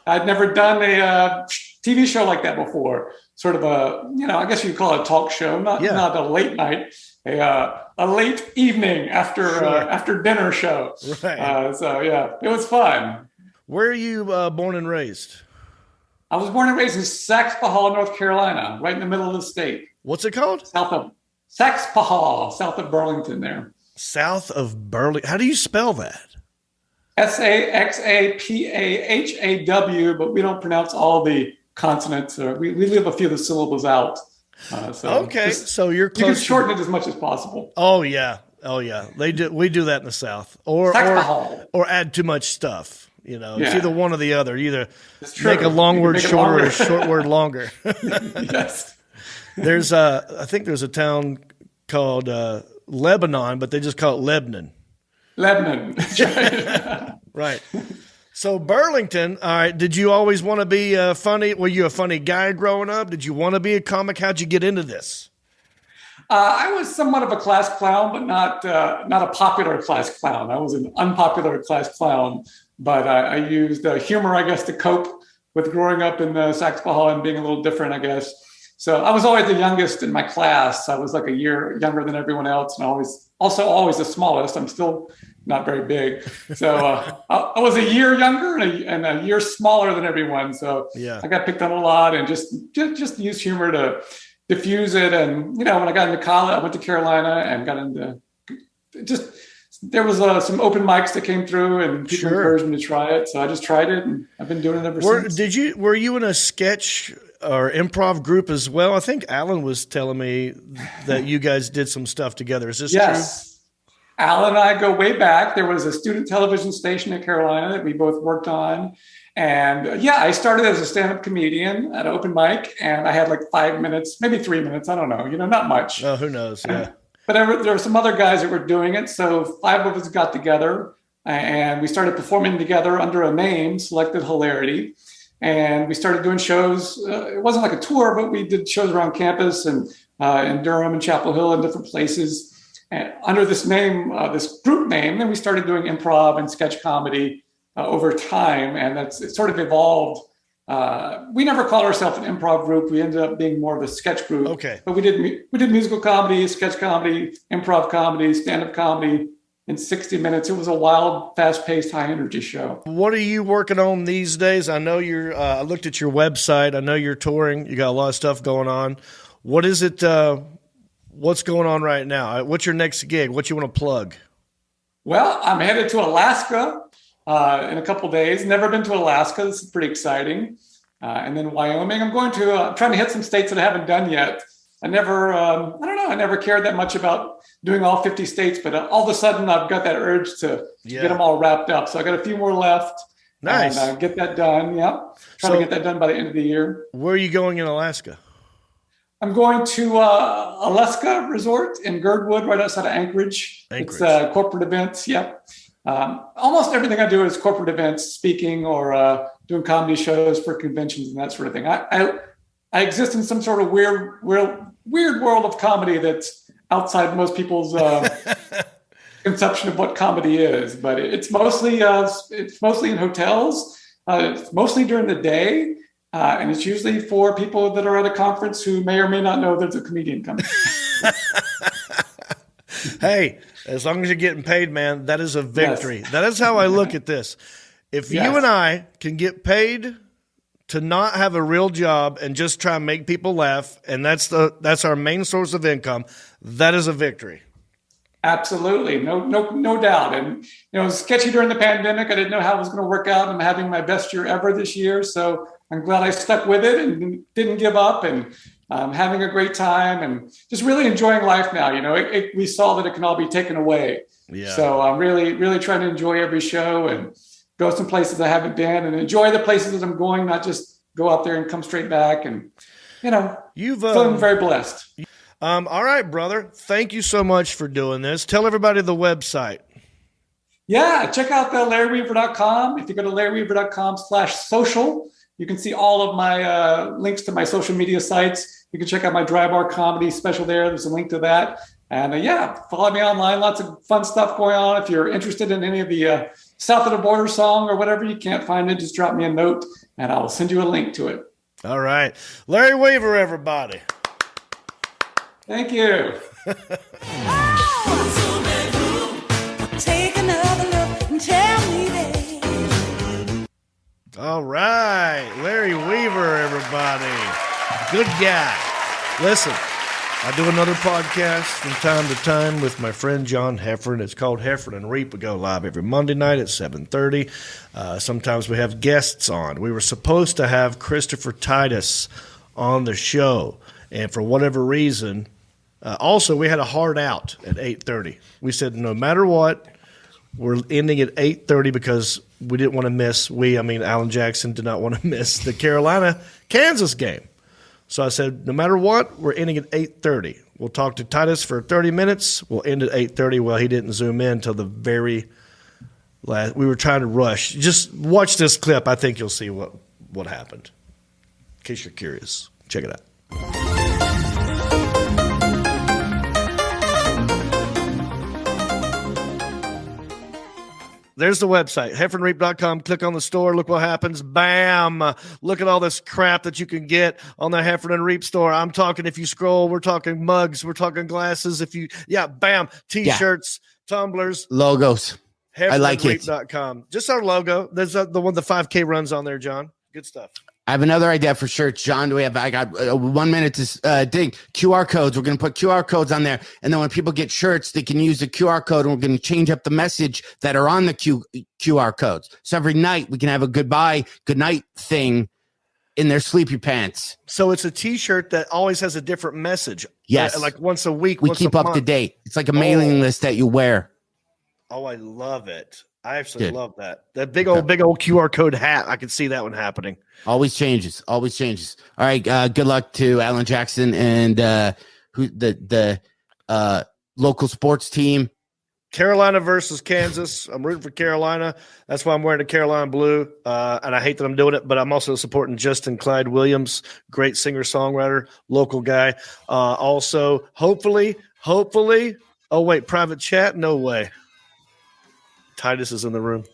I'd never done a TV show like that before. Sort of I guess you'd call it a talk show, not a late night, a late evening after dinner show. Right. It was fun. Where are you born and raised? I was born and raised in Saxpahal, North Carolina, right in the middle of the state. What's it called? South of Saxpahal, south of Burlington there. South of Burlington. How do you spell that? Saxapahaw, but we don't pronounce all the consonants. We leave a few of the syllables out. So you're close. You can shorten it as much as possible. Oh yeah, Oh yeah, they do. We do that in the South, or add too much stuff. You know, it's either one or the other. You either make a long word shorter or a short word longer. Yes. There's I think there's a town called Lebanon, but they just call it Lebanon. Lebanon. Right. So Burlington, all right, did you always want to be funny? Were you a funny guy growing up? Did you want to be a comic? How'd you get into this? I was somewhat of a class clown, but not a popular class clown. I was an unpopular class clown, but I used humor, I guess, to cope with growing up in Saxapahaw and being a little different, I guess. So I was always the youngest in my class. I was like a year younger than everyone else, and always the smallest. I'm still not very big. So I was a year younger and a year smaller than everyone. So I got picked on a lot and just used humor to diffuse it. And, when I got into college, I went to Carolina and got into there was some open mics that came through and people encouraged me to try it. So I just tried it and I've been doing it ever since. Were you in a sketch or improv group as well? I think Alan was telling me that you guys did some stuff together. Is this true? Alan and I go way back. There was a student television station in Carolina that we both worked on. And I started as a stand-up comedian at open mic, and I had like 5 minutes, maybe 3 minutes. I don't know, not much. Oh, who knows? Yeah. But there were some other guys that were doing it. So 5 of us got together and we started performing together under a name, Selected Hilarity. And we started doing shows. It wasn't like a tour, but we did shows around campus and in Durham and Chapel Hill and different places. And under this name, this group name, then we started doing improv and sketch comedy over time. And it sort of evolved. We never called ourselves an improv group. We ended up being more of a sketch group. Okay. But we did musical comedy, sketch comedy, improv comedy, stand-up comedy in 60 minutes. It was a wild, fast-paced, high-energy show. What are you working on these days? I know I looked at your website. I know you're touring. You got a lot of stuff going on. What is it? What's going on right now? What's your next gig? What you want to plug? Well, I'm headed to Alaska in a couple days. Never been to Alaska. This is pretty exciting. And then Wyoming. I'm going to trying to hit some states that I haven't done yet. I never cared that much about doing all 50 states, but all of a sudden I've got that urge to get them all wrapped up. So I got a few more left. Nice. And get that done. Yeah. Trying to get that done by the end of the year. Where are you going in Alaska? I'm going to Alaska Resort in Girdwood, right outside of Anchorage. It's corporate events. Yep. Almost everything I do is corporate events, speaking or doing comedy shows for conventions and that sort of thing. I exist in some sort of weird world of comedy that's outside most people's conception of what comedy is. But it's mostly in hotels. It's mostly during the day. And it's usually for people that are at a conference who may or may not know there's a comedian coming. Hey, as long as you're getting paid, man, that is a victory. Yes. That is how I look at this. If you and I can get paid to not have a real job and just try and make people laugh, and that's our main source of income, that is a victory. Absolutely. No doubt. And, it was sketchy during the pandemic. I didn't know how it was going to work out. I'm having my best year ever this year. So I'm glad I stuck with it and didn't give up, and having a great time and just really enjoying life now. We saw that it can all be taken away. Yeah. So I'm really, really trying to enjoy every show and go some places I haven't been and enjoy the places that I'm going, not just go out there and come straight back. And, feeling very blessed. All right, brother. Thank you so much for doing this. Tell everybody the website. Yeah, check out LarryWeaver.com. If you go to LarryWeaver.com/social, you can see all of my links to my social media sites. You can check out my dry bar comedy special there. There's a link to that. And follow me online. Lots of fun stuff going on. If you're interested in any of the South of the Border song or whatever, you can't find it, just drop me a note and I'll send you a link to it. All right. Larry Weaver, everybody. Thank you. Take another look and tell me that. All right. Larry Weaver, everybody. Good guy. Listen, I do another podcast from time to time with my friend John Heffern. It's called Heffern and Reap. We go live every Monday night at 7:30. Sometimes we have guests on. We were supposed to have Christopher Titus on the show, and for whatever reason, Also, we had a hard out at 8:30. We said no matter what, we're ending at 8:30 because we didn't want to miss. Alan Jackson did not want to miss the Carolina-Kansas game. So I said, no matter what, we're ending at 8:30. We'll talk to Titus for 30 minutes. We'll end at 8:30. Well, he didn't zoom in until the very last. We were trying to rush. Just watch this clip. I think you'll see what happened. In case you're curious, check it out. There's the website, heiferandreap.com. Click on the store. Look what happens. Bam. Look at all this crap that you can get on the Heifer and Reap store. I'm talking, if you scroll, we're talking mugs. We're talking glasses. Bam. T-shirts, tumblers. Logos. I like it. Heiferandreap.com. Just our logo. There's the one the 5K runs on there, John. Good stuff. I have another idea for shirts, John. I got 1 minute to dig. QR codes. We're going to put QR codes on there. And then when people get shirts, they can use the QR code, and we're going to change up the message that are on the QR codes. So every night we can have a goodbye, good night thing in their sleepy pants. So it's a T-shirt that always has a different message. Yes. Like once a week. We keep up to date. It's like a mailing list that you wear. Oh, I love it. I actually love that. That big old QR code hat. I can see that one happening. Always changes. All right. Good luck to Alan Jackson and the local sports team. Carolina versus Kansas. I'm rooting for Carolina. That's why I'm wearing the Carolina blue. And I hate that I'm doing it, but I'm also supporting Justin Clyde Williams, great singer-songwriter, local guy. Also, hopefully. Oh, wait, private chat? No way. Titus is in the room.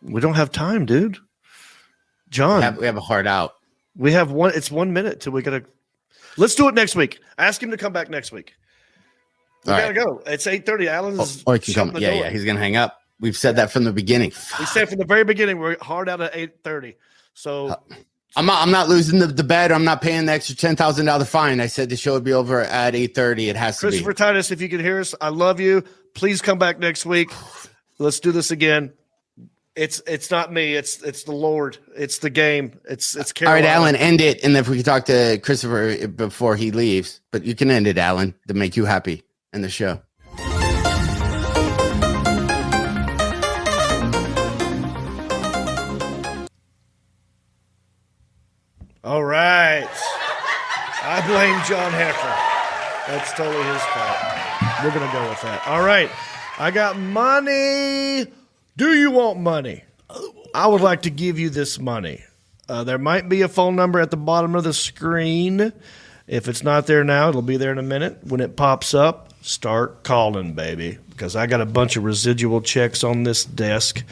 We don't have time, dude. John. We have a hard out. We have one. It's 1 minute till we got to. Let's do it next week. Ask him to come back next week. We got to go. It's 8:30. Alan's or he can come. Yeah. He's going to hang up. We've said that from the beginning. We said from the very beginning, we're hard out at 8:30. So I'm not losing the bet. I'm not paying the extra $10,000 fine. I said the show would be over at 8:30. It has to be. Christopher Titus, if you can hear us, I love you. Please come back next week. Let's do this again. It's not me. It's the Lord. It's the game. It's Carolina. All right, Alan, end it. And if we could talk to Christopher before he leaves, but you can end it, Alan, to make you happy in the show. All right. I blame John Heifer. That's totally his fault. We're going to go with that. All right. I got money. Do you want money? I would like to give you this money. There might be a phone number at the bottom of the screen. If it's not there now, it'll be there in a minute. When it pops up, start calling, baby, because I got a bunch of residual checks on this desk.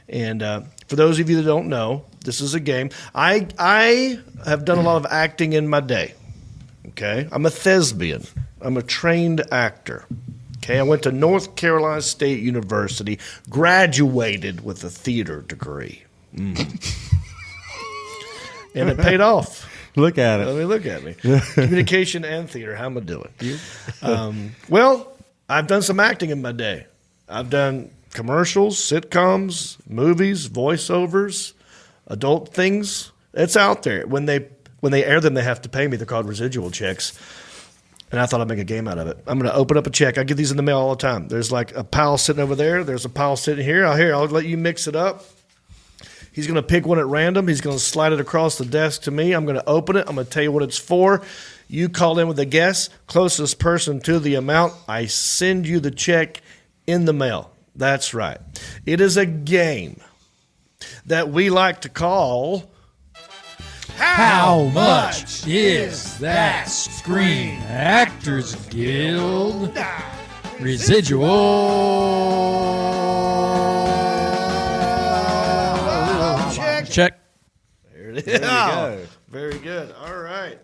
And for those of you that don't know, this is a game. I have done a lot of acting in my day. Okay, I'm a thespian. I'm a trained actor. Okay, I went to North Carolina State University, graduated with a theater degree. And it paid off. Look at it. I mean, look at me. Communication and theater. How am I doing? Well, I've done some acting in my day. I've done commercials, sitcoms, movies, voiceovers, adult things. It's out there. When they air them, they have to pay me. They're called residual checks. And I thought I'd make a game out of it. I'm going to open up a check. I get these in the mail all the time. There's like a pile sitting over there. There's a pile sitting here. I'll let you mix it up. He's going to pick one at random. He's going to slide it across the desk to me. I'm going to open it. I'm going to tell you what it's for. You call in with a guess. Closest person to the amount, I send you the check in the mail. That's right. It is a game that we like to call How Much Is That Screen Actors Guild Residual Check. There it is. There we go. Very good. All right.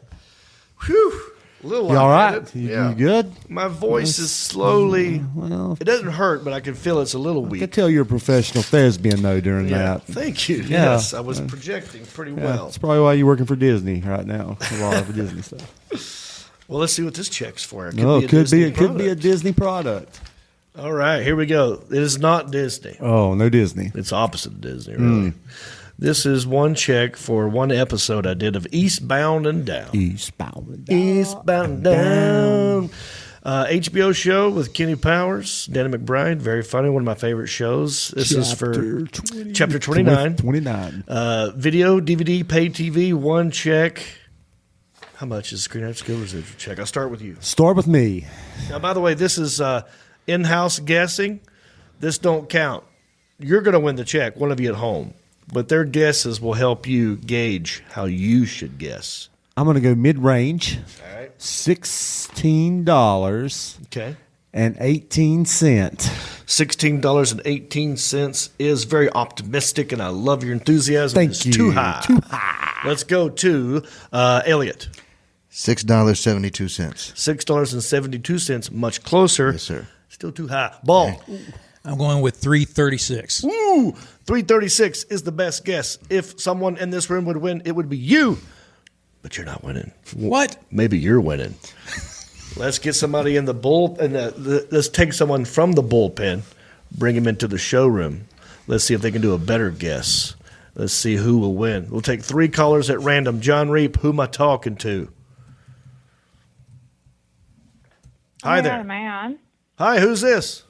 Whew. A little you all right? Yeah. You good? My voice is slowly. Well, it doesn't hurt, but I can feel it's a little weak. I can tell you're a professional thespian though during that. Thank you. Yeah. Yes, I was projecting pretty well. That's probably why you're working for Disney right now. A lot of Disney stuff. Well, let's see what this check's for. It could be a Disney product. All right, here we go. It is not Disney. Oh, no Disney. It's opposite of Disney, really. This is one check for one episode I did of Eastbound and Down. Eastbound and Down. Eastbound and Down. HBO show with Kenny Powers, Danny McBride. Very funny. One of my favorite shows. This is for Chapter 29. 29. Video, DVD, pay TV, one check. How much is Screen Actors Guild residual check? I'll start with you. Start with me. Now, by the way, this is in-house guessing. This don't count. You're going to win the check, one of you at home. But their guesses will help you gauge how you should guess. I'm going to go mid-range. All right. $16. Okay. And 18 cents. $16.18 is very optimistic, and I love your enthusiasm. Thank you. Too high. Too high. Let's go to Elliot. $6.72. $6.72, much closer. Yes, sir. Still too high. Ball. I'm going with $3.36. Ooh, $3.36 is the best guess. If someone in this room would win, it would be you. But you're not winning. What? Maybe you're winning. Let's get somebody in the bull, and let's take someone from the bullpen, bring him into the showroom. Let's see if they can do a better guess. Let's see who will win. We'll take 3 callers at random. John Reap, who am I talking to? Hi there. Am I on? Hi, who's this?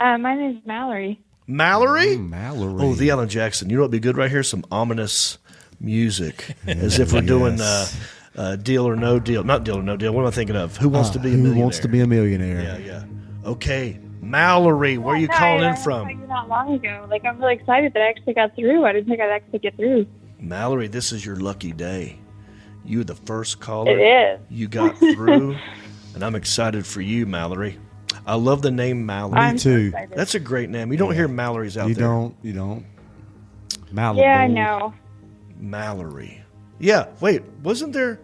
My name is Mallory. Mallory? Mallory. Oh, the Alan Jackson. You know what would be good right here? Some ominous music, as if we're doing Deal or No Deal. Not Deal or No Deal. What am I thinking of? Who Wants to Be a Millionaire? Who Wants to Be a Millionaire? Yeah, yeah. Okay, Mallory, where are you calling in from? I not long ago. Like, I'm really excited that I actually got through. I didn't think I'd actually get through. Mallory, this is your lucky day. You were the first caller. It is. You got through, and I'm excited for you, Mallory. I love the name Mallory. Me too. So That's a great name. You don't hear Mallory's out You there. You don't. Malibu. Yeah, I know. Mallory. Yeah, wait, wasn't there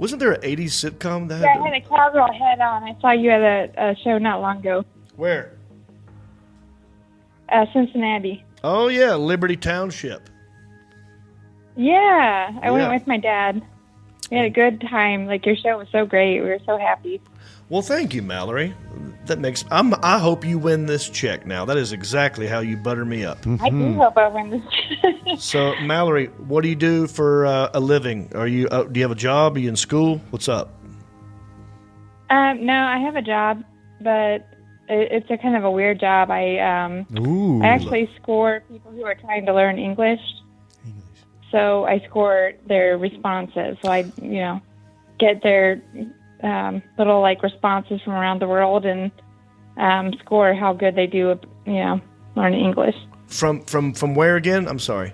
an 80s sitcom that Yeah, I had a cowgirl head on. I saw you at a show not long ago. Where? Cincinnati. Oh, yeah, Liberty Township. Yeah, I went Yeah. with my dad. We had a good time. Like, your show was so great. We were so happy. Well, thank you, Mallory. That makes I hope you win this check now. That is exactly how you butter me up. I do hope I win this. So, Mallory, what do you do for a living? Are you do you have a job? Are you in school? What's up? No, I have a job, but it's a kind of a weird job. I actually score people who are trying to learn English. So I score their responses. So I, get their little responses from around the world and score how good they do, learning English. From where again? I'm sorry.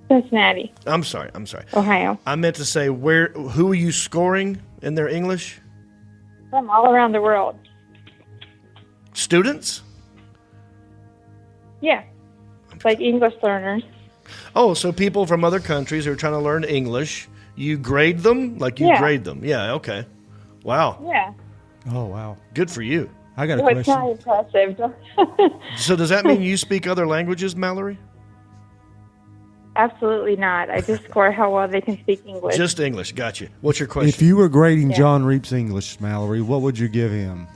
Cincinnati. I'm sorry. Ohio. I meant to say who are you scoring in their English? From all around the world. Students? Yeah. Like English learners. Oh, so people from other countries who are trying to learn English, you grade them? Grade them. Yeah, okay. Wow. Yeah. Oh, wow. Good for you. I got a It's question. not impressive. So does that mean you speak other languages, Mallory? Absolutely not. I just score how well they can speak English. Just English. Gotcha. What's your question? If you were grading Yeah. John Reap's English, Mallory, what would you give him?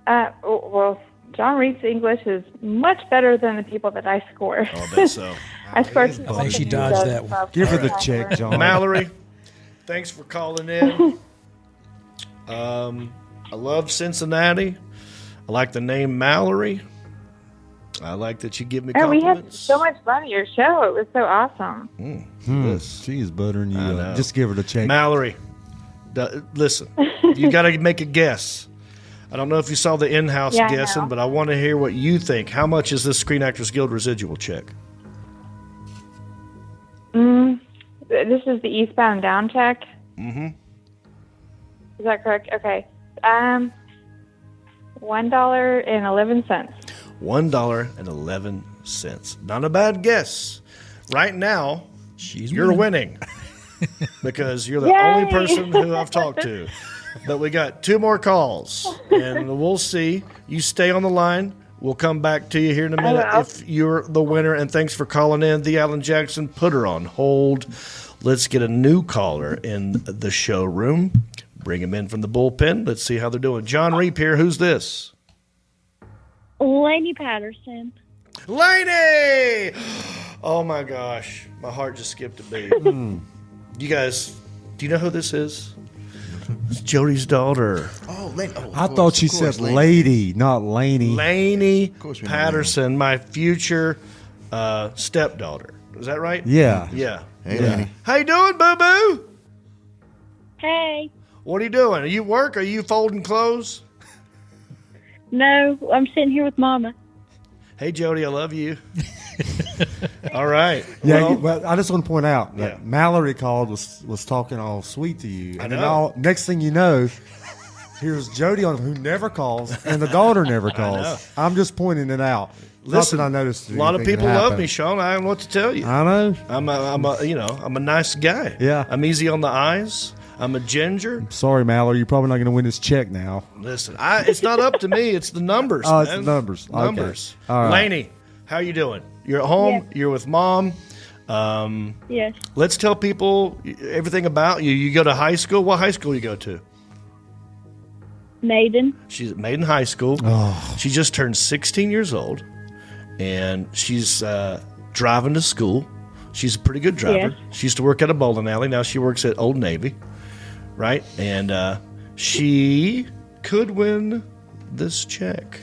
Well, John Reed's English is much better than the people that I score. Oh, I bet so. I score I think she dodged that one. Give her the check, John. Mallory, thanks for calling in. I love Cincinnati. I like the name Mallory. I like that you give me And we had compliments. so much fun at your show. It was so awesome. She is buttering you I up. know. Just give her the check. Mallory, listen, you got to make a guess. I don't know if you saw the in-house Yeah, I guessing, know. but I want to hear what you think. How much is this Screen Actors Guild residual check? This is the Eastbound Down check. Mm-hmm. Is that correct? Okay. $1.11. $1.11. Not a bad guess. Right now, you're winning because you're the Yay! only person who I've talked to. But we got 2 more calls, and we'll see. You stay on the line. We'll come back to you here in a minute if you're the winner. And thanks for calling in. The Alan Jackson, put her on hold. Let's get a new caller in the showroom. Bring him in from the bullpen. Let's see how they're doing. John Reap here. Who's this? Laney Patterson. Laney! Oh my gosh. My heart just skipped a beat. You guys, do you know who this is? It's Jody's daughter. Oh, Laney. Oh, I thought she said lady, not Laney. Laney Patterson, my future stepdaughter. Is that right? Yeah. Yeah. Hey, Laney. How you doing, boo-boo? Hey. What are you doing? Are you at work? Are you folding clothes? No, I'm sitting here with Mama. Hey, Jody, I love you. All right. Yeah, well, I just want to point out that Mallory called, was talking all sweet to you. And then next thing you know, here's Jody on who never calls, and the daughter never calls. I'm just pointing it out. Listen, I noticed. A lot of people love me, Sean. I don't know what to tell you. I know. I'm a nice guy. Yeah. I'm easy on the eyes. I'm a ginger. Sorry, Mallory, you're probably not going to win this check now. Listen, it's not up to me. It's the numbers. Oh, man. it's the numbers. Okay. Numbers. All right. Laney, how you doing? You're at home. Yes. You're with Mom. Yes. Let's tell people everything about you. You go to high school. What high school you go to? Maiden. She's at Maiden High School. Oh. She just turned 16 years old, and she's driving to school. She's a pretty good driver. Yes. She used to work at a bowling alley. Now she works at Old Navy, right? And she could win this check.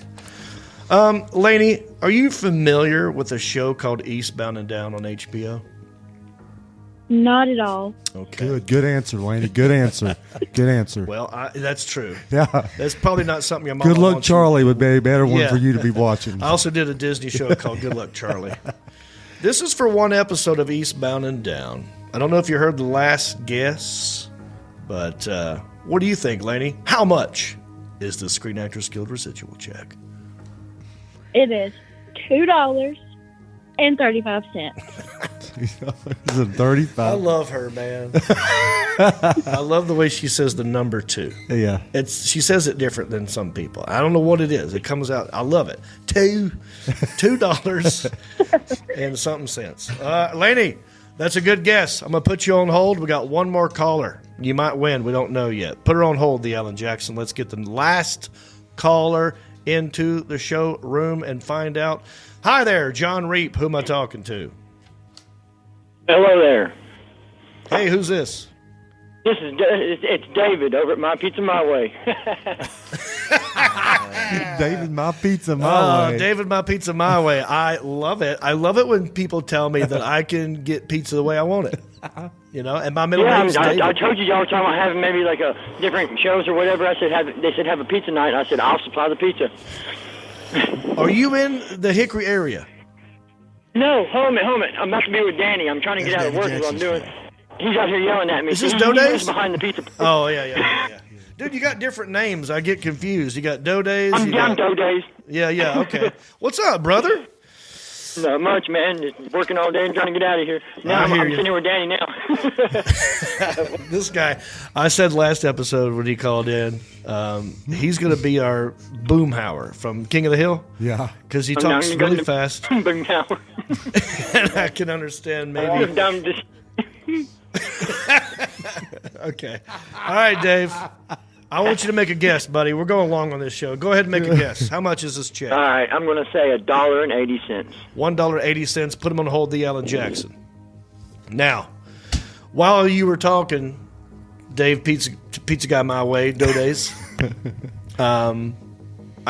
Laney, are you familiar with a show called Eastbound and Down on HBO? Not at all. Okay. Good answer, Laney. Good answer. Good answer. Well, that's true. Yeah. That's probably not something your mom Good Luck wants Charlie would be a better one Yeah. for you to be watching. I also did a Disney show called Good Luck Charlie. This is for one episode of Eastbound and Down. I don't know if you heard the last guess, but what do you think, Laney? How much is the Screen Actors Guild residual check? It is $2.35. Is it 35? I love her, man. I love the way she says the number 2. Yeah. She says it different than some people. I don't know what it is. It comes out. I love it. $2 and something cents. Laney, that's a good guess. I'm going to put you on hold. We got one more caller. You might win. We don't know yet. Put her on hold, the Alan Jackson. Let's get the last caller into the show room and find out. Hi there, John Reap. Who am I talking to? Hello there. Hey, who's this? It's David over at My Pizza My Way. David, My Pizza My Way. David, My Pizza My Way. I love it. I love it when people tell me that I can get pizza the way I want it. And my middle name's David. I told you y'all were talking about having maybe like a different shows or whatever. I said they said have a pizza night. I said I'll supply the pizza. Are you in the Hickory area? No, hold it. I'm about to be with Danny. I'm trying to get out of work is what I'm doing. He's out here yelling at me. Is this He Doe lives Days? behind the pizza. Oh, yeah. Dude, you got different names. I get confused. You got Doe Days. I'm Doe Days. Yeah, okay. What's up, brother? Not much, man. Just working all day and trying to get out of here. Now I'm sitting here with Danny now. This guy, I said last episode when he called in, he's going to be our Boomhauer from King of the Hill. Yeah. Because he talks really fast. Boomhauer. And I can understand maybe. Okay. All right, Dave. I want you to make a guess, buddy. We're going long on this show. Go ahead and make a guess. How much is this check? All right, I'm going to say $1.80. $1.80. Put him on hold, the Alan Jackson. Now, while you were talking, Dave, pizza guy my way, Doe Days, I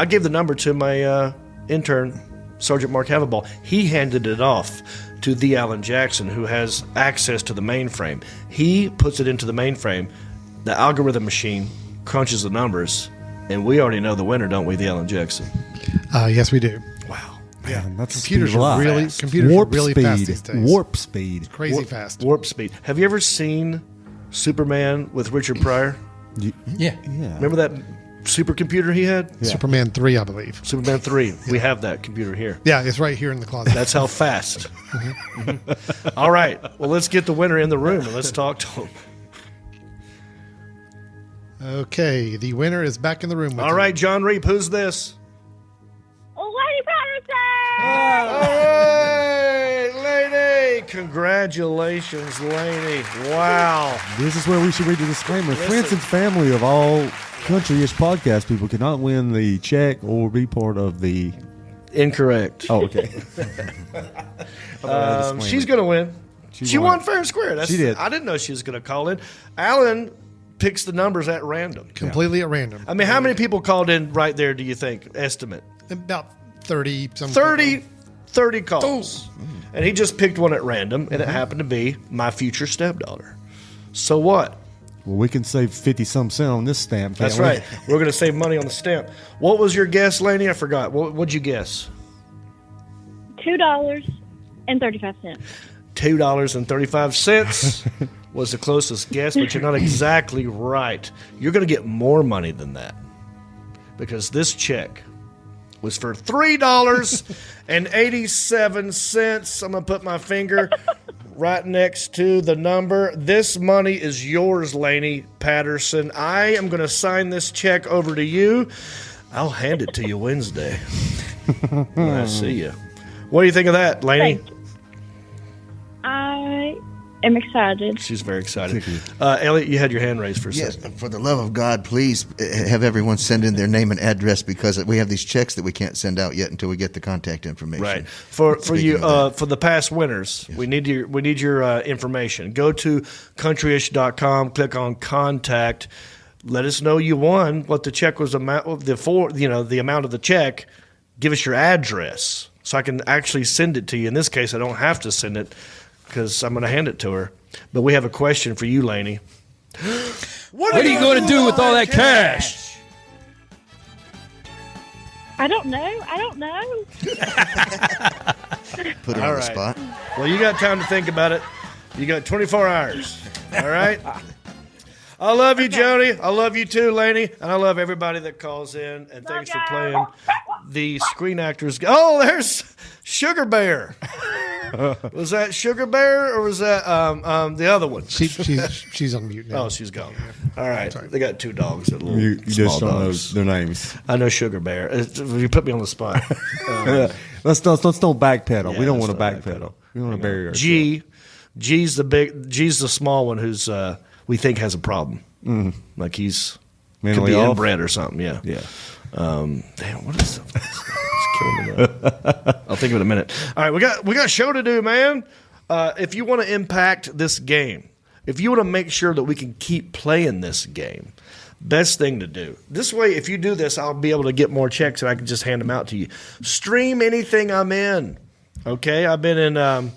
gave the number to my intern, Sergeant Mark Haverball. He handed it off to the Alan Jackson, who has access to the mainframe. He puts it into the mainframe. The algorithm machine crunches the numbers, and we already know the winner, don't we, the Alan Jackson? Yes, we do. Wow. Yeah, that's computers are really fast these days. Warp speed. Crazy fast. Warp speed. Have you ever seen Superman with Richard Pryor? Yeah. Remember that supercomputer he had? Yeah. Superman 3, I believe. Superman 3. Yeah. We have that computer here. Yeah, it's right here in the closet. That's how fast. Mm-hmm. All right. Well, let's get the winner in the room and let's talk to him. Okay, the winner is back in the room. All right, John Reap, who's this? Laney All Patterson! right, Laney. Congratulations, Laney. Wow. This is where we should read the disclaimer. Friends and family of all country-ish podcast people cannot win the check or be part of the Incorrect. Oh, okay. She's going to win. She won fair and square. She did. I didn't know she was going to call in. Alan picks the numbers at random. Completely at random. I mean, how many people called in right there, do you think? Estimate. About 30 some 30 calls. And he just picked one at random, and it happened to be my future stepdaughter. So what? Well, we can save 50-some cents on this stamp. That's right. We're going to save money on the stamp. What was your guess, Laney? I forgot. What'd you guess? $2.35. $2.35 was the closest guess, but you're not exactly right. You're going to get more money than that because this check was for $3.87. I'm going to put my finger right next to the number. This money is yours, Laney Patterson. I am going to sign this check over to you. I'll hand it to you Wednesday when I see you. What do you think of that, Laney? I am excited. She's very excited. Elliot, you had your hand raised for a second. Yes, for the love of God, please have everyone send in their name and address because we have these checks that we can't send out yet until we get the contact information. Right. For you, for the past winners, yes. we need your information. Go to countryish.com, click on contact. Let us know you won, what the check was the amount of the check. Give us your address so I can actually send it to you. In this case, I don't have to send it because I'm going to hand it to her. But we have a question for you, Laney. What are you going to do with all that cash? I don't know. Put her on the spot. Well, you got time to think about it. You got 24 hours. All right? I love you, Jody. I love you too, Laney. And I love everybody that calls in. And thanks for playing the Screen Actors. Oh, there's Sugar Bear. Was that Sugar Bear or was that the other one? She's on mute now. Oh, she's gone. All right. They got two dogs. You just don't know their names. I know Sugar Bear. You put me on the spot. Let's don't backpedal. Yeah, we don't want to backpedal. We want to bury ourselves. G's the small one who's we think has a problem. Like he's mentally could be off? inbred or something. Yeah. Damn, what is this? It's killing me now. I'll think of it in a minute. All right, we got a show to do, man. If you want to impact this game, if you want to make sure that we can keep playing this game, best thing to do. This way, if you do this, I'll be able to get more checks and I can just hand them out to you. Stream anything I'm in. Okay, I've been in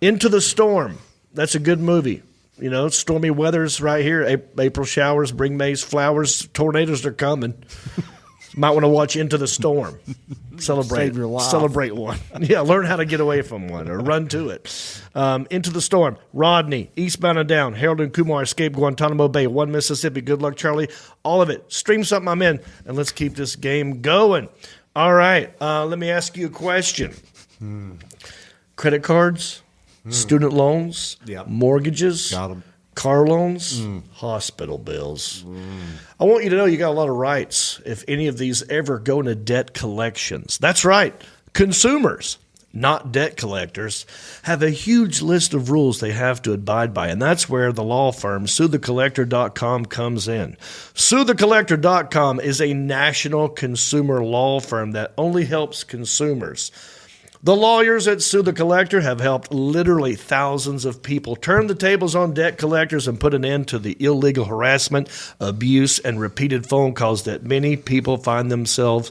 Into the Storm. That's a good movie. You know, stormy weather's right here. April showers bring May's flowers. Tornadoes are coming. Might want to watch Into the Storm. Celebrate one. Yeah, learn how to get away from one or run to it. Into the Storm. Rodney, Eastbound and Down. Harold and Kumar escape Guantanamo Bay. One Mississippi. Good luck, Charlie. All of it. Stream something I'm in, and let's keep this game going. All right. Let me ask you a question. Credit cards? Student loans, mortgages, car loans, hospital bills. I want you to know you got a lot of rights if any of these ever go into debt collections. That's right. Consumers, not debt collectors, have a huge list of rules they have to abide by, and that's where the law firm SueTheCollector.com comes in. SueTheCollector.com is a national consumer law firm that only helps consumers. The lawyers at Sue the Collector have helped literally thousands of people turn the tables on debt collectors and put an end to the illegal harassment, abuse, and repeated phone calls that many people find themselves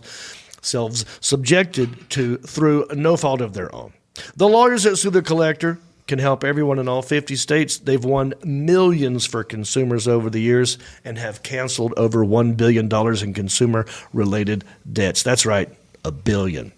subjected to through no fault of their own. The lawyers at Sue the Collector can help everyone in all 50 states. They've won millions for consumers over the years and have canceled over $1 billion in consumer-related debts. That's right, $1 billion.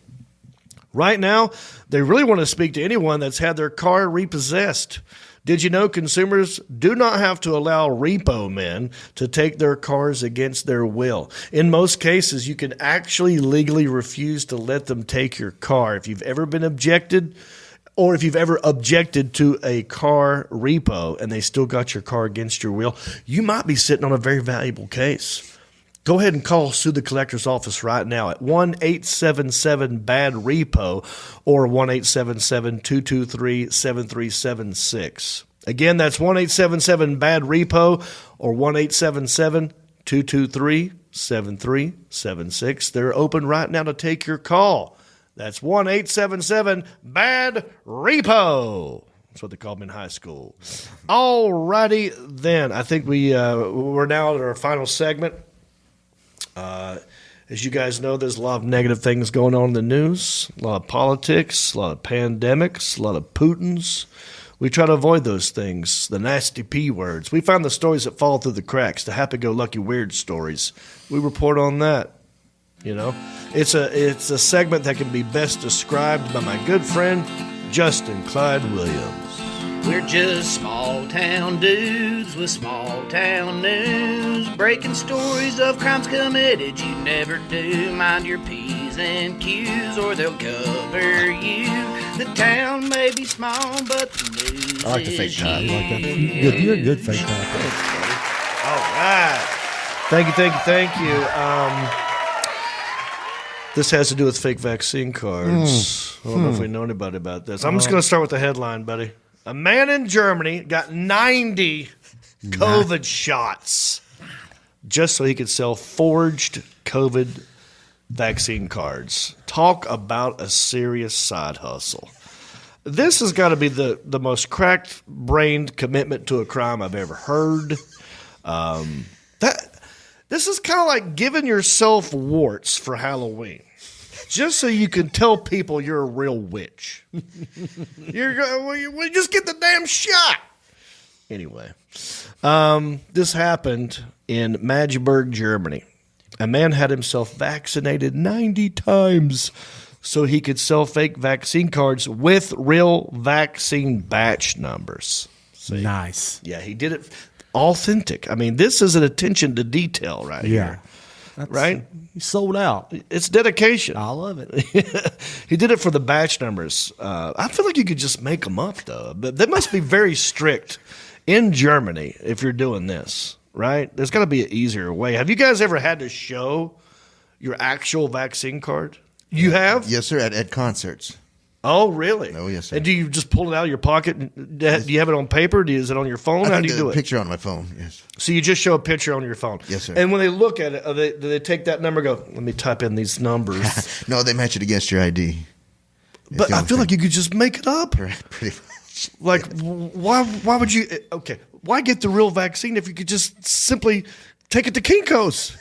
Right now, they really want to speak to anyone that's had their car repossessed. Did you know consumers do not have to allow repo men to take their cars against their will? In most cases, you can actually legally refuse to let them take your car. If you've ever been objected, or if you've ever objected to a car repo and they still got your car against your will, you might be sitting on a very valuable case. Go ahead and call Sue the Collector's office right now at 1-877-BAD-REPO or 1-877-223-7376. Again, that's 1-877-BAD-REPO or 1-877-223-7376. They're open right now to take your call. That's 1-877-BAD-REPO. That's what they called me in high school. All righty then. I think we're now at our final segment. As you guys know, there's a lot of negative things going on in the news, a lot of politics, a lot of pandemics, a lot of Putins. We try to avoid those things, the nasty P words. We find the stories that fall through the cracks, the happy-go-lucky weird stories. We report on that. You know, it's a segment that can be best described by my good friend Justin Clyde Williams. We're just small town dudes with small town news, breaking stories of crimes committed you never do. Mind your P's and Q's or they'll cover you. The town may be small, but the news I like the fake tie. I like that. huge. You're a good fake tie. All right. Thank you. This has to do with fake vaccine cards. I don't know if we know anybody about this. I'm just going to start with the headline, buddy. A man in Germany got 90 COVID shots just so he could sell forged COVID vaccine cards. Talk about a serious side hustle. This has got to be the most cracked-brained commitment to a crime I've ever heard. This is kind of like giving yourself warts for Halloween, just so you can tell people you're a real witch. We just get the damn shot. Anyway, this happened in Magdeburg, Germany. A man had himself vaccinated 90 times so he could sell fake vaccine cards with real vaccine batch numbers. See? Nice. Yeah, he did it. Authentic. I mean, this is an attention to detail right here. Right? He sold out. It's dedication. I love it. He did it for the batch numbers. I feel like you could just make them up, though. But they must be very strict in Germany if you're doing this, right? There's got to be an easier way. Have you guys ever had to show your actual vaccine card? You have? Yes, sir, at concerts. Oh, really? Oh, yes, sir. And do you just pull it out of your pocket? Do you have it on paper? Is it on your phone? How do you do it? Picture on my phone, yes. So you just show a picture on your phone? Yes, sir. And when they look at it, do they take that number and go, let me type in these numbers? No, they match it against your ID. But I feel like you could just make it up. Pretty much. Like, why would you? Okay, why get the real vaccine if you could just simply take it to Kinko's?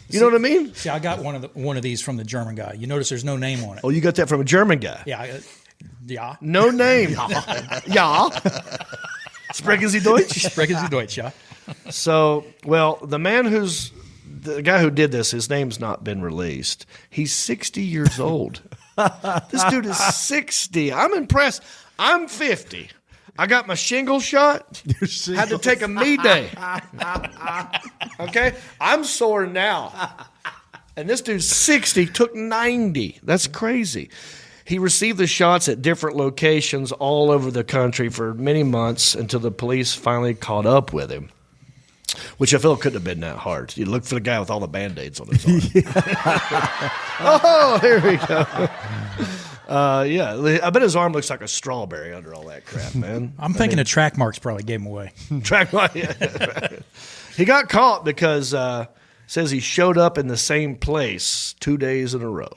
You know what I mean? See, I got one of these from the German guy. You notice there's no name on it. Oh, you got that from a German guy? Yeah. Yeah. No name. Ja. Sprechen Sie Deutsch? Sprechen Sie Deutsch, yeah. So, well, the guy who did this, his name's not been released. He's 60 years old. This dude is 60. I'm impressed. I'm 50. I got my shingle shot. Had to take a me day. Okay? I'm sore now. And this dude's 60, took 90. That's crazy. He received the shots at different locations all over the country for many months until the police finally caught up with him, which I feel couldn't have been that hard. You look for the guy with all the Band-Aids on his arm. Oh, here we go. Yeah, I bet his arm looks like a strawberry under all that crap, man. I'm thinking the track marks probably gave him away. Track mark, yeah. He got caught because says he showed up in the same place 2 days in a row.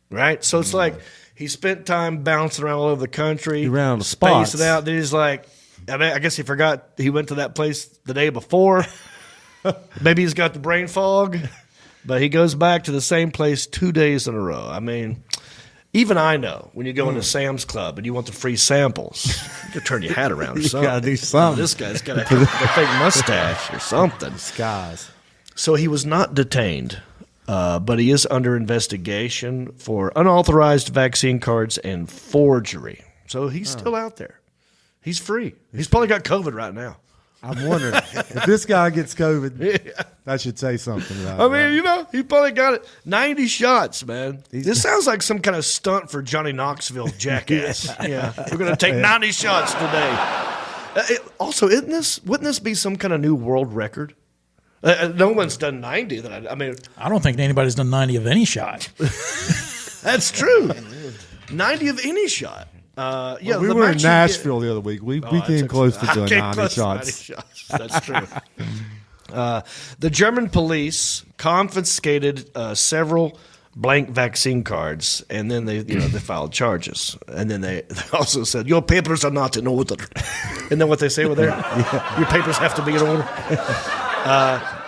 Right? So it's like he spent time bouncing around all over the country. He ran the spaced spots. it out. Then he's like, I guess he forgot he went to that place the day before. Maybe he's got the brain fog. But he goes back to the same place 2 days in a row. I mean, even I know when you go into Sam's Club and you want the free samples, you can turn your hat around or something. You gotta do something. This guy's got a fake mustache or something. Disguise. So he was not detained, but he is under investigation for unauthorized vaccine cards and forgery. So he's still out there. He's free. He's probably got COVID right now. I'm wondering if this guy gets COVID, that should say something about it. I mean, you know, he probably got it. 90 shots, man. This sounds like some kind of stunt for Johnny Knoxville Jackass. Yeah. We're going to take 90 shots today. Also, wouldn't this be some kind of new world record? No one's done 90. I mean, I don't think anybody's done 90 of any shot. That's true. 90 of any shot. Yeah, we were in Nashville the other week. We came close to doing 90 shots. That's true. The German police confiscated several blank vaccine cards, and then they filed charges, and then they also said your papers are not in order. Isn't that what they say over there? Your papers have to be in order.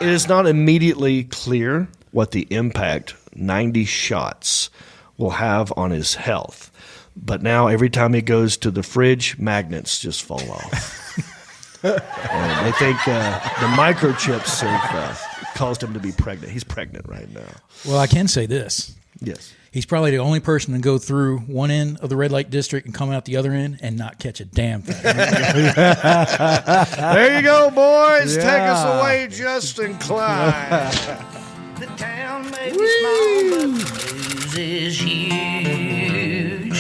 It is not immediately clear what the impact 90 shots will have on his health, but now every time he goes to the fridge, magnets just fall off. And they think the microchips have caused him to be pregnant. He's pregnant right now. Well, I can say this. Yes. He's probably the only person to go through one end of the red light district and come out the other end and not catch a damn thing. There you go, boys. Yeah. Take us away, Justin Klein. The town may be small, but the news is huge.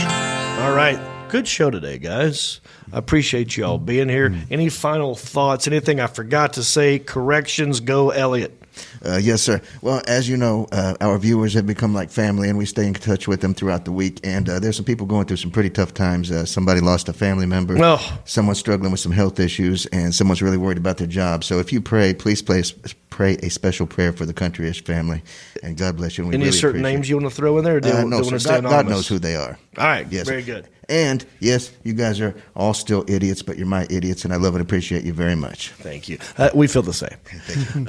All right. Good show today, guys. I appreciate you all being here. Any final thoughts? Anything I forgot to say? Corrections? Go, Elliot. Yes, sir. Well, as you know, our viewers have become like family, and we stay in touch with them throughout the week. And there's some people going through some pretty tough times. Somebody lost a family member. Someone's struggling with some health issues, and someone's really worried about their job. So if you pray, please pray a special prayer for the Country-ish family, and God bless you. And we Any really certain names you want to throw in there? Or no, sir. God knows who they are. All right. Yes. Very good. And, yes, you guys are all still idiots, but you're my idiots, and I love and appreciate you very much. Thank you. We feel the same. Thank you.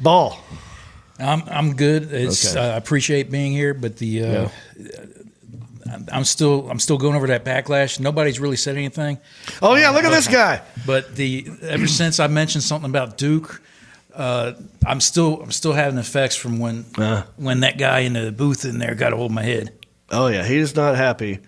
Ball. I'm good. It's I appreciate being here, but I'm still going over that backlash. Nobody's really said anything. Oh yeah, look at this guy. But ever since I mentioned something about Duke, I'm still having effects from when that guy in the booth in there got a hold of my head. Oh yeah, he's not happy.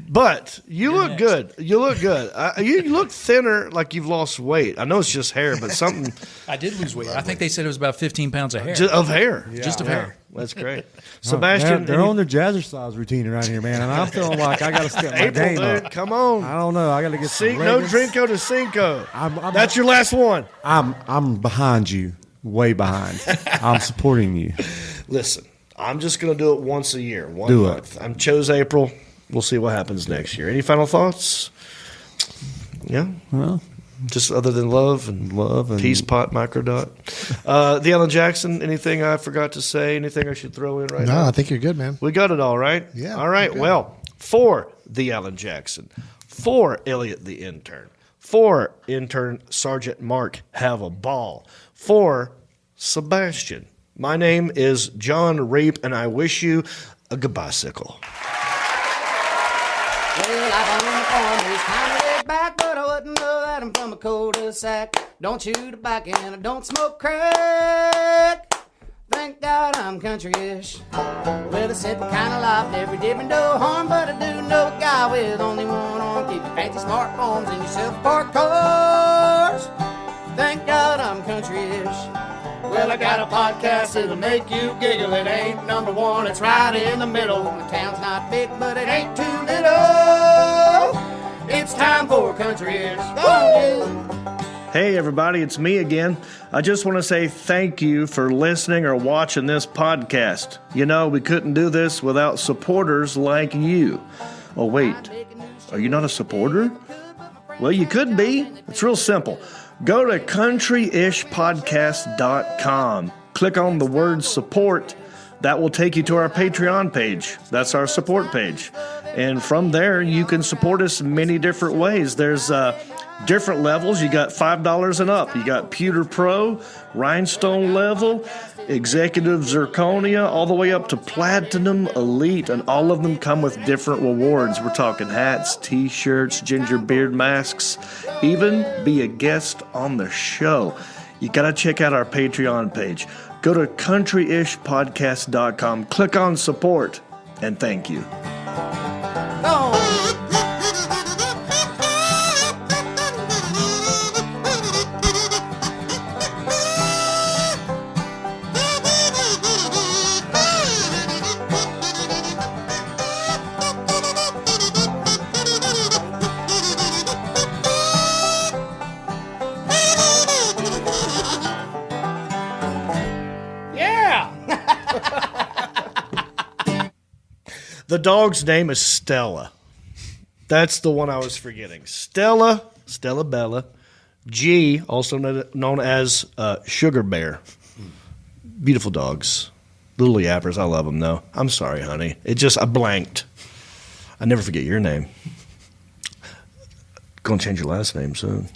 But you look good. You look good. You look thinner, like you've lost weight. I know it's just hair, but something. I did lose weight. I think they said it was about 15 pounds of hair. Of hair. Yeah. Just of hair. That's great. Sebastian. They're on their jazzercise routine right here, man. And I'm feeling like I got to step my game dude, up. Come on. I don't know. I got to get no Drinko to Cinco. That's your last one. I'm behind you. Way behind. I'm supporting you. Listen, I'm just going to do it once a year. One do month. I chose April. We'll see what happens next year. Any final thoughts? Yeah. Well, just other than love and Peace Pot Microdot. The Alan Jackson. Anything I forgot to say? Anything I should throw in right now? No, I think you're good, man. We got it all right. Yeah. All right. Well, for the Alan Jackson, for Elliot the intern, for intern Sergeant Mark, have a ball. For Sebastian, my name is John Rape, and I wish you a good bicycle. Well, I'm on the farm, it's time to get back, but I wouldn't know that I'm from a cul-de-sac. Don't chew tobacco and I don't smoke crack. Thank God I'm country-ish. Well, it's the kind of life never did me no harm, but I do know a guy with only one arm. Keep your fancy smartphones and your self-parked cars. Thank God I'm country-ish. Well, I got a podcast that'll make you giggle. It ain't number one, it's right in the middle. The town's not big, but it ain't too little. It's time for Country-ish. Go on, Hey, everybody, it's me again. I just want to say thank you for listening or watching this podcast. You know, we couldn't do this without supporters like you. Oh, wait, are you not a supporter? Well, you could be. It's real simple. Go to countryishpodcast.com. Click on the word support. That will take you to our Patreon page. That's our support page. And from there, you can support us many different ways. There's different levels. You got $5 and up. You got Pewter Pro, Rhinestone level, Executive Zirconia, all the way up to Platinum Elite. And all of them come with different rewards. We're talking hats, t-shirts, ginger beard masks, even be a guest on the show. You got to check out our Patreon page. Go to countryishpodcast.com, click on support, and thank you. The dog's name is Stella. That's the one I was forgetting. Stella Bella, G, also known as Sugar Bear. Beautiful dogs. Little yappers, I love them, though. I'm sorry, honey. I blanked. I never forget your name. Gonna change your last name soon.